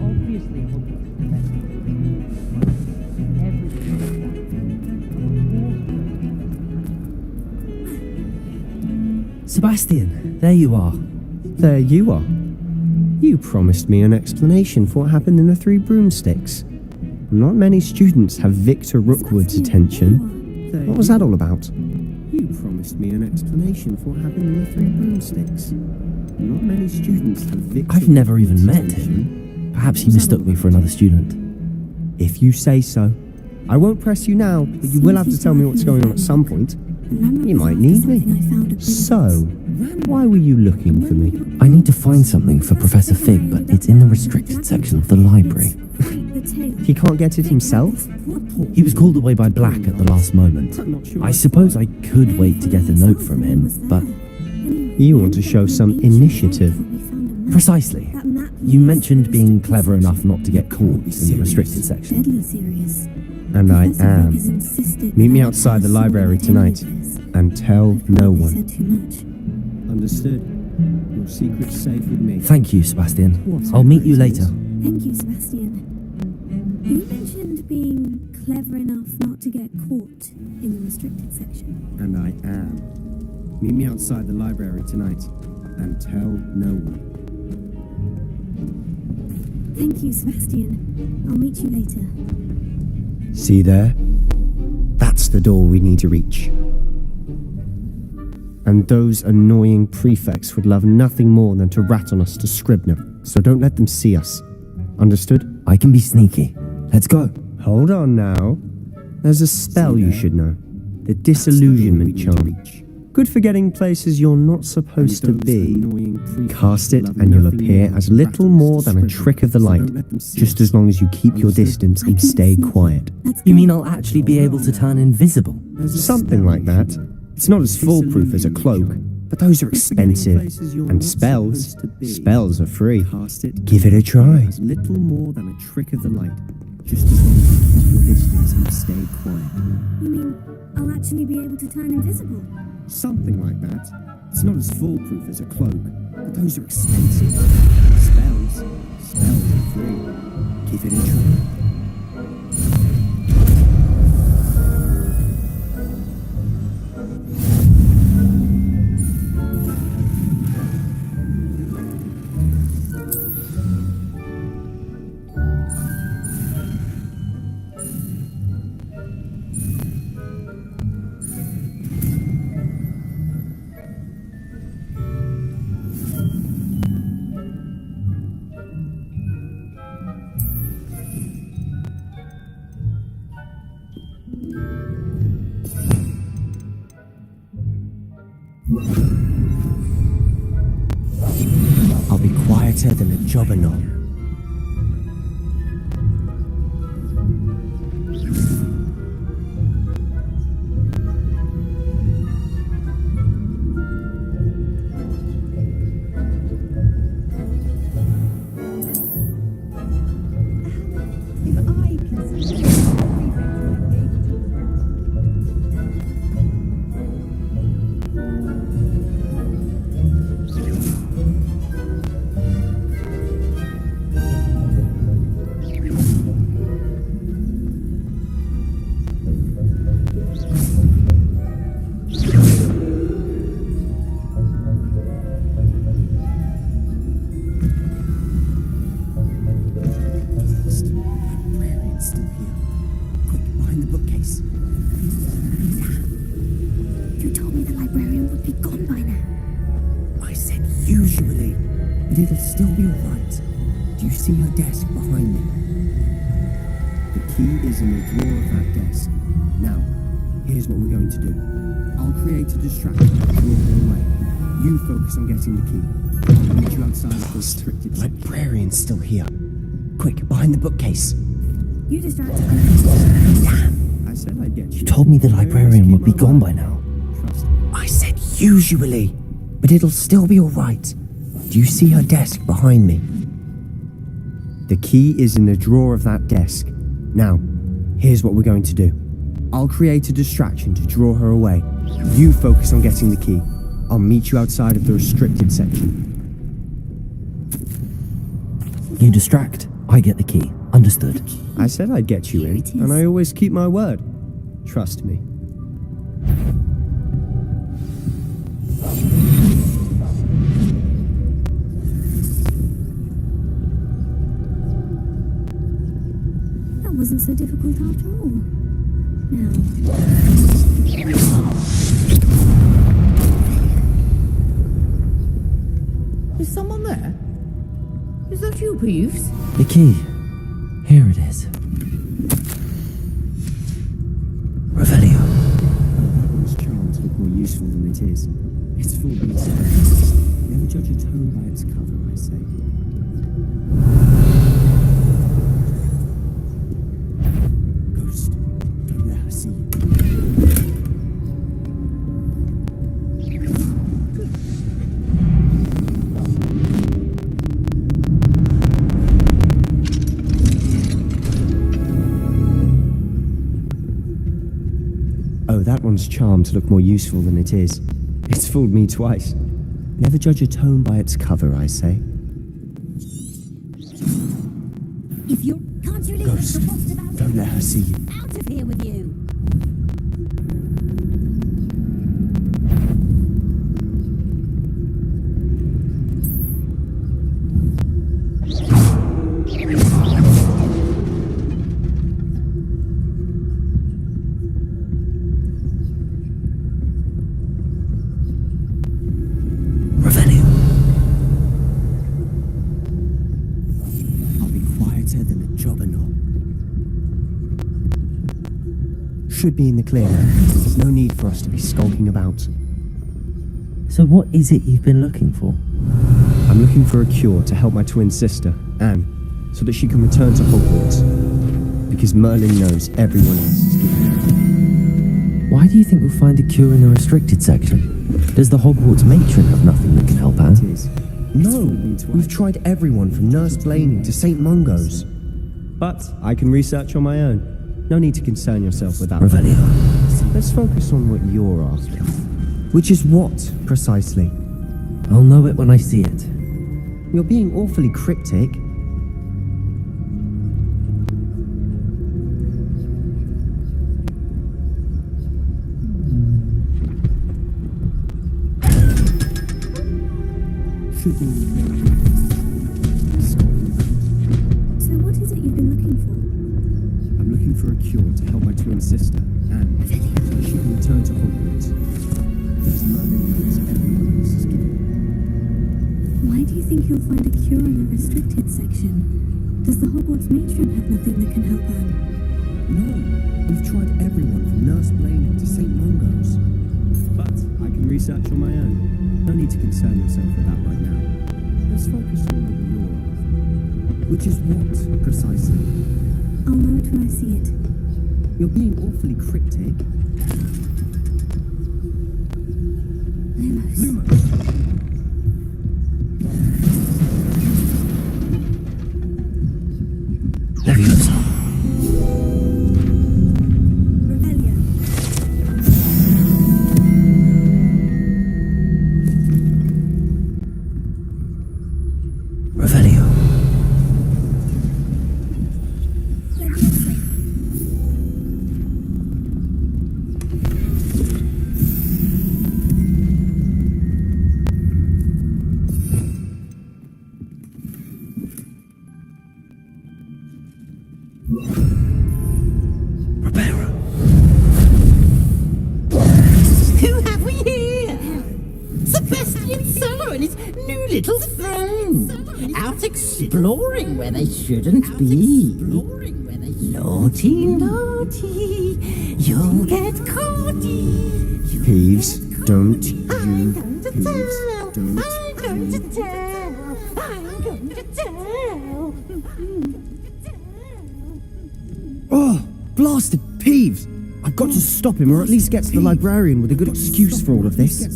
Obviously, Sebastian, there you are. There you are. You promised me an explanation for what happened in the Three Broomsticks. Not many students have Victor Rookwood's attention. What was that all about? You promised me an explanation for what happened in the Three Broomsticks. Not many students have Victor I've never even met him. Perhaps he mistook me for another student. If you say so. I won't press you now, but you will have to tell me what's going on at some point. You might need me. So, why were you looking for me? I need to find something for Professor Fig, but it's in the restricted section of the library. He can't get it himself? He was called away by Black at the last moment. I suppose I could wait to get a note from him, but... You want to show some initiative. Precisely. You mentioned being clever enough not to get caught in the restricted section. And I am. Meet me outside the library tonight, and tell no one. Understood. Your secret's safe with me. Thank you, Sebastian. I'll meet you later. Thank you, Sebastian. You mentioned being clever enough not to get caught in the restricted section. And I am. Meet me outside the library tonight, and tell no one. Thank you, Sebastian. I'll meet you later. See there? That's the door we need to reach. And those annoying prefects would love nothing more than to rat on us to Scribner, so don't let them see us. Understood? I can be sneaky. Let's go. Hold on now. There's a spell you should know. The disillusionment charm. Good for getting places you're not supposed to be. Cast it and you'll appear as little more than a trick of the light, just as long as you keep your distance and stay quiet. You mean I'll actually be able to turn invisible? Something like that. It's not as foolproof as a cloak, but those are expensive. And spells are free. Give it a try. Little more than a trick of the light, just as long as you keep your distance and stay quiet. You mean I'll actually be able to turn invisible? Something like that. It's not as foolproof as a cloak, but those are expensive. Spells are free. Give it a try. I'll be quieter than a jobberknoll. Usually, but it'll still be alright. Do you see her desk behind me? The key is in the drawer of that desk. Now, here's what we're going to do. I'll create a distraction to draw her away. You focus on getting the key. I'll meet you outside of the restricted section. Librarian's still here. Quick, behind the bookcase. You distracted me. Damn! I said I'd get you. You told me the librarian would be gone by now. Trust me. I said usually, but it'll still be alright. Do you see her desk behind me? The key is in the drawer of that desk. Now, here's what we're going to do. I'll create a distraction to draw her away. You focus on getting the key. I'll meet you outside of the restricted section. You distract, I get the key. Understood. I said I'd get you in, and I always keep my word. Trust me. That wasn't so difficult after all. Now... Is someone there? Is that you, Peeves? The key. Here it is. Revelio. This charms look more useful than it is. It's full of mystery. Never judge a tone by its cover, I say. Ghost, don't let her see you. Oh, that one's charmed to look more useful than it is. It's fooled me twice. Never judge a tone by its cover, I say. If you can't you leave Ghost, don't let her see you. out of here with you? I'll be quieter than a jobberknoll. should be in the clear now. There's no need for us to be skulking about. So what is it you've been looking for? I'm looking for a cure to help my twin sister, Anne, so that she can return to Hogwarts. Because Merlin knows everyone else is giving up. Why do you think we'll find a cure in the restricted section? Does the Hogwarts matron have nothing that can help Anne? No, we've tried everyone from Nurse Blaney to St. Mungo's. But I can research on my own. No need to concern yourself with that. Revelio. Let's focus on what you're after. Which is what, precisely? I'll know it when I see it. You're being awfully cryptic. So what is it you've been looking for? I'm looking for a cure to help my twin sister, Anne, so that she can return to Hogwarts. Because Merlin knows everyone else is giving up. Why do you think you'll find a cure in the restricted section? Does the Hogwarts matron have nothing that can help Anne? No, we've tried everyone from Nurse Blaney to St. Mungo's. But I can research on my own. No need to concern yourself with that right now. Let's focus on what you're after. Which is what, precisely? I'll know it when I see it. You're being awfully cryptic. Lumos. Leviosa. Revelio. Who have we here? Sebastian Summer and his new little friend. Out exploring where they shouldn't be. Naughty, naughty, you'll get caughty. Peeves, don't you. I'm going to Peeves, tell. don't I'm going to you. tell. I'm going to tell. Oh, blasted Peeves! I've got to stop him, or at least get to the librarian with a good excuse for all of this.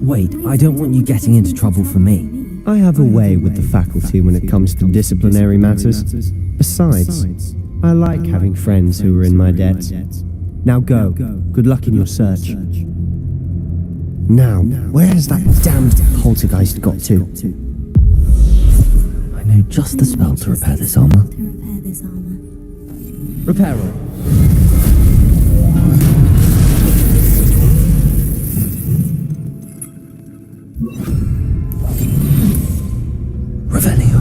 Wait, I don't want you getting into trouble for me. I have a way with the faculty when it comes to disciplinary matters. Besides, I like having friends who are in my debt. Now go. Good luck in your search. Now, where has that damned poltergeist got to? I know just the spell to repair this armor. Reparo. Revelio.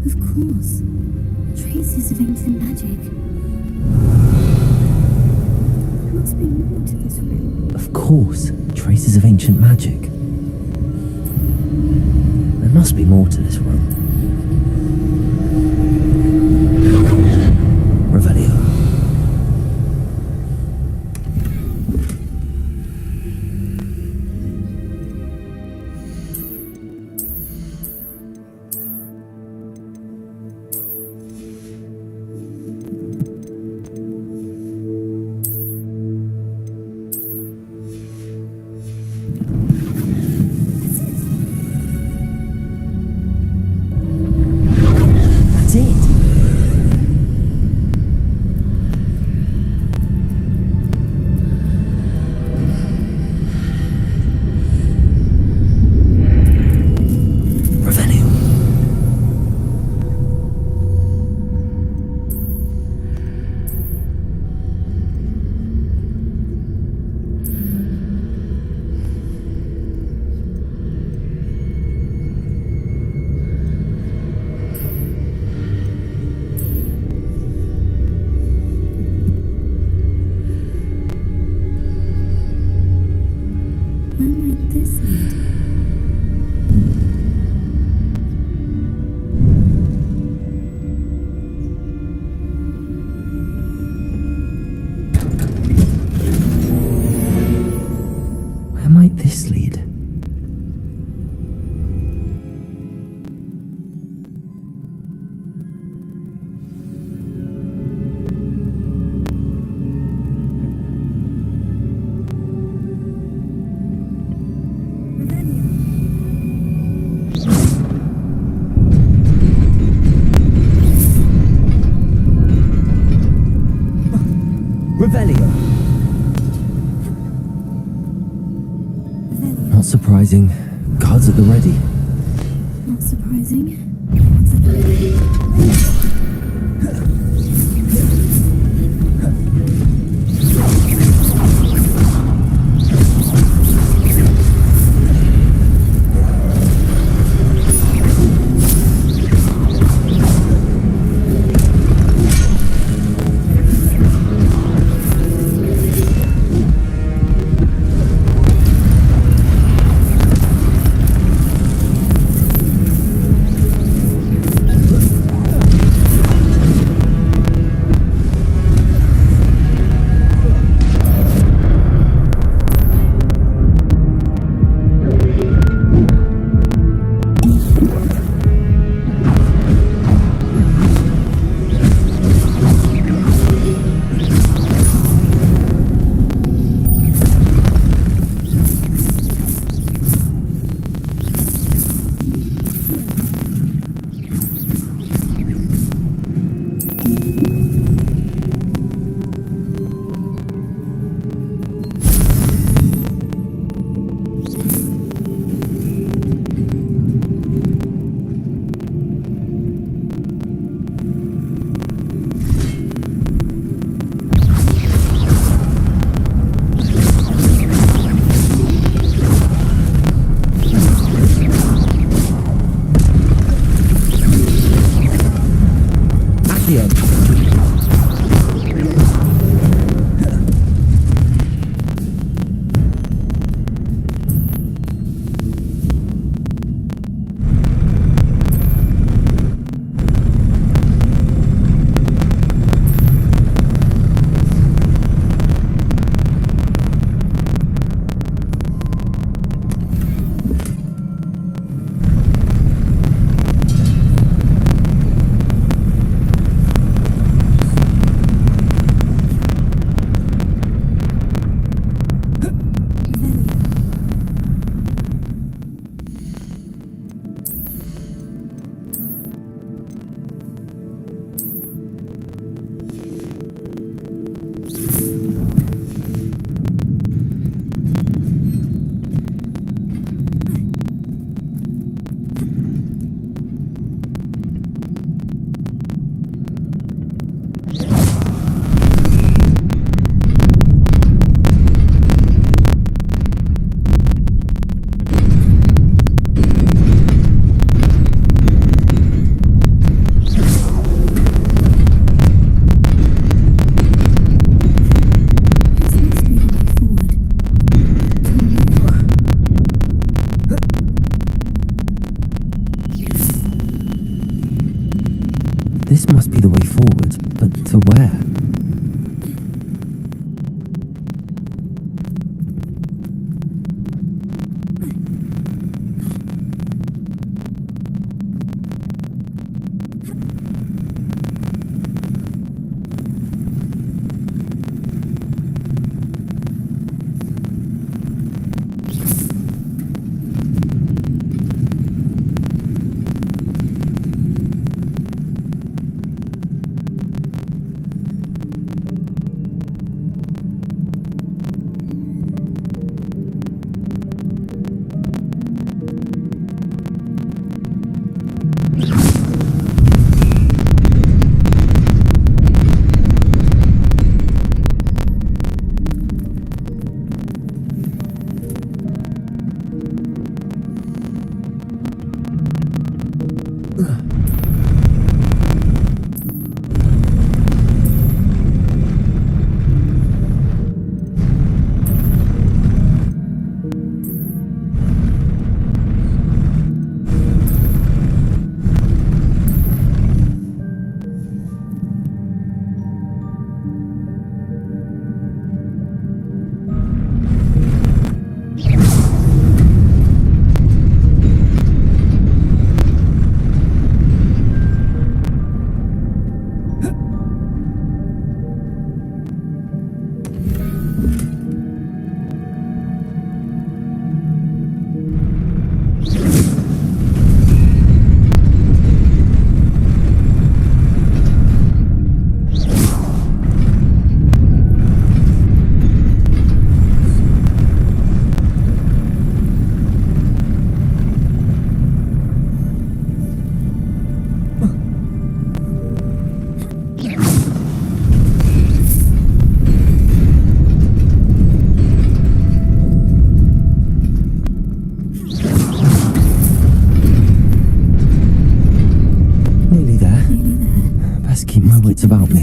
Of course. Traces of ancient magic. There must be more to this room. Of course, traces of ancient magic. There must be more to this room. Revelio. might this lead? Revelio. Not surprising. Guards at the ready. Not surprising. wits about me.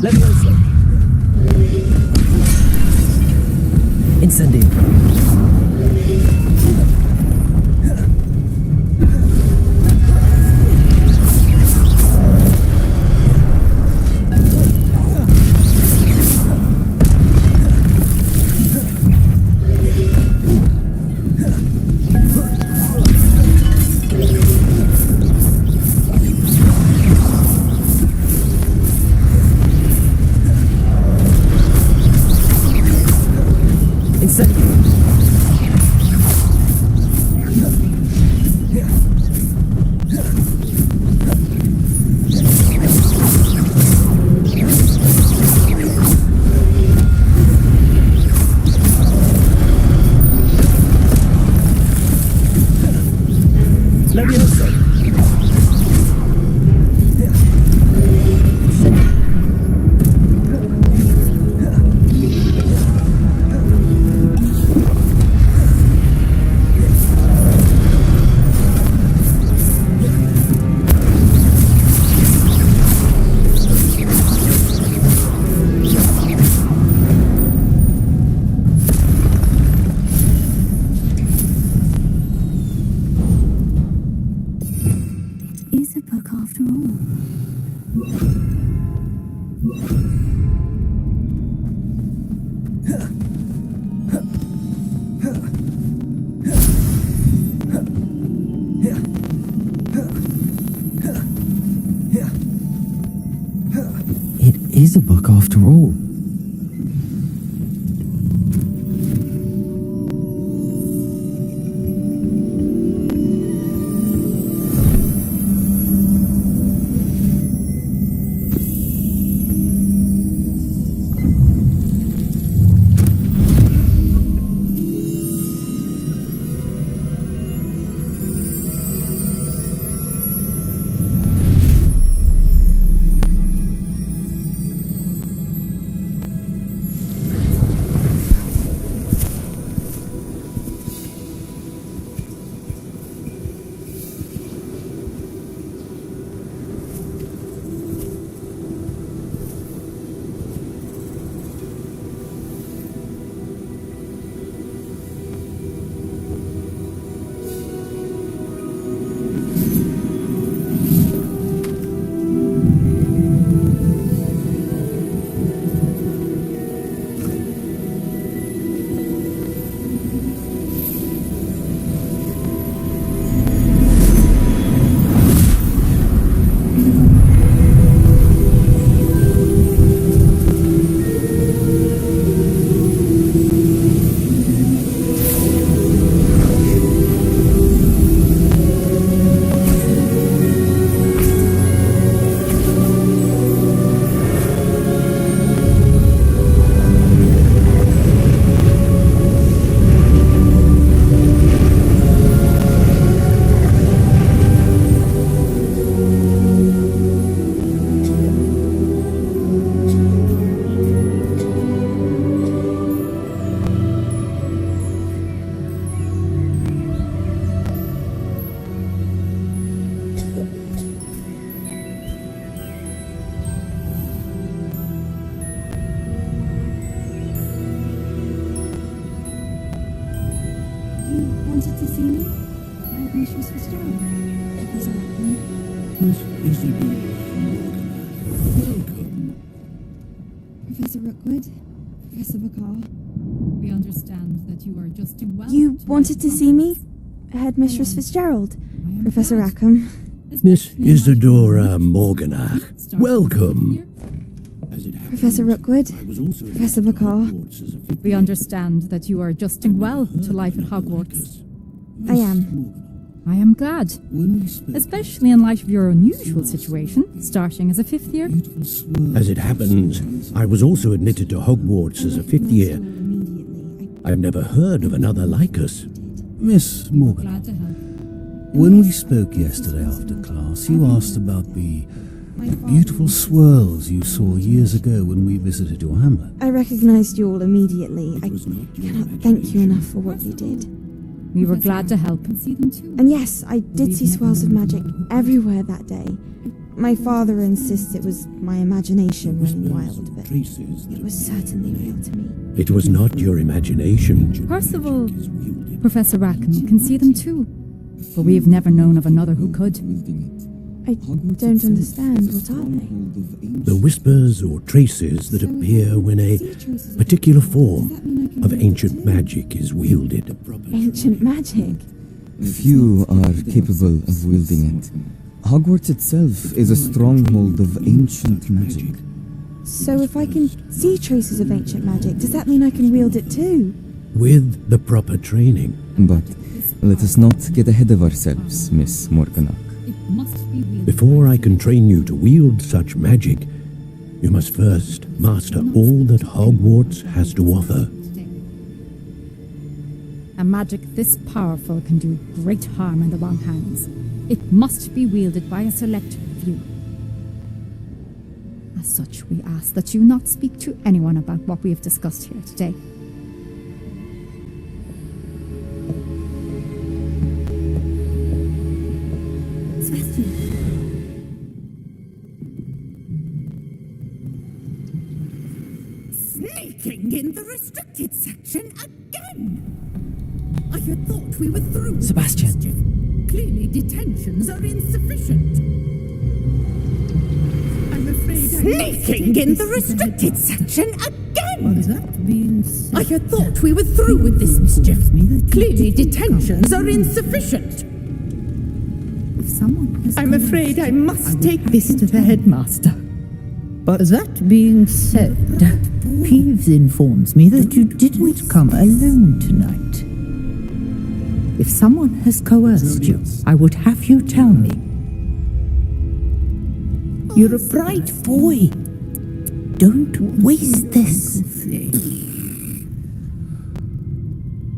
Leviosa. Incendio. Is a book after all. wanted to see me? Mistress Fitzgerald. Professor Rackham. Miss Isabel Morgan. Professor Rookwood. Professor Bakar. We understand that you are just too well. You wanted to see me? Headmistress Fitzgerald. Professor Rackham. Miss Isadora Morganach, welcome. Professor Rookwood. Professor Bakar. We understand that you are adjusting well to life at Hogwarts. I am. I am glad, especially in light of your unusual situation, starting as a 5th year. As it happens, I was also admitted to Hogwarts as a 5th year. I have never heard of another like us. Miss Morgan, Glad to help. when we spoke yesterday after class, you asked about the beautiful swirls you saw years ago when we visited your hamlet. I recognized you all immediately. I cannot thank you enough for what you did. We were glad to help. And yes, I did see swirls of magic everywhere that day. My father insists it was my imagination running wild, but it was certainly real to me. It was not your imagination. Percival, Professor Rackham can see them too, but we have never known of another who could. I don't understand. What are they? The whispers or traces that appear when a particular form of ancient magic is wielded. Ancient magic? Few are capable of wielding it. Hogwarts itself is a stronghold of ancient magic. So if I can see traces of ancient magic, does that mean I can wield it too? With the proper training. But let us not get ahead of ourselves, Miss Morganach. Before I can train you to wield such magic, you must first master all that Hogwarts has to offer. A magic this powerful can do great harm in the wrong hands. It must be wielded by a select few. As such, we ask that you not speak to anyone about what we have discussed here today. Sneaking in the restricted section again! I had thought we were through with Sebastian. mischief. Clearly detentions are insufficient. I'm afraid Sneaking in the restricted section again! That being said, I had thought we were through with this mischief. Clearly detentions are insufficient. if someone has I'm afraid I must take this to the headmaster. But that being said, Peeves informs me that you didn't come alone tonight. If someone has coerced you, I would have you tell me. You're a bright boy. Don't waste this.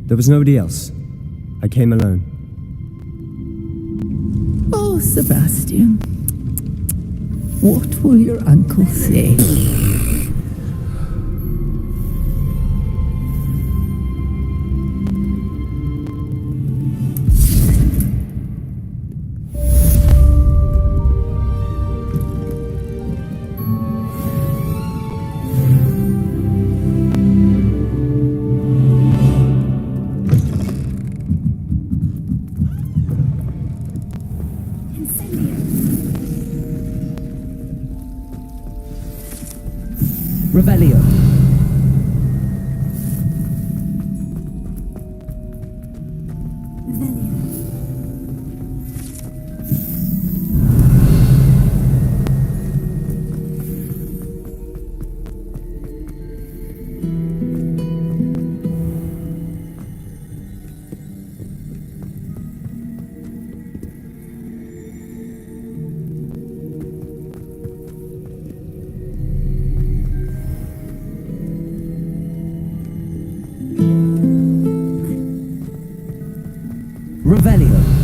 There was nobody else. I came alone. Oh, Sebastian. What will your uncle say? Revelio. Revelio.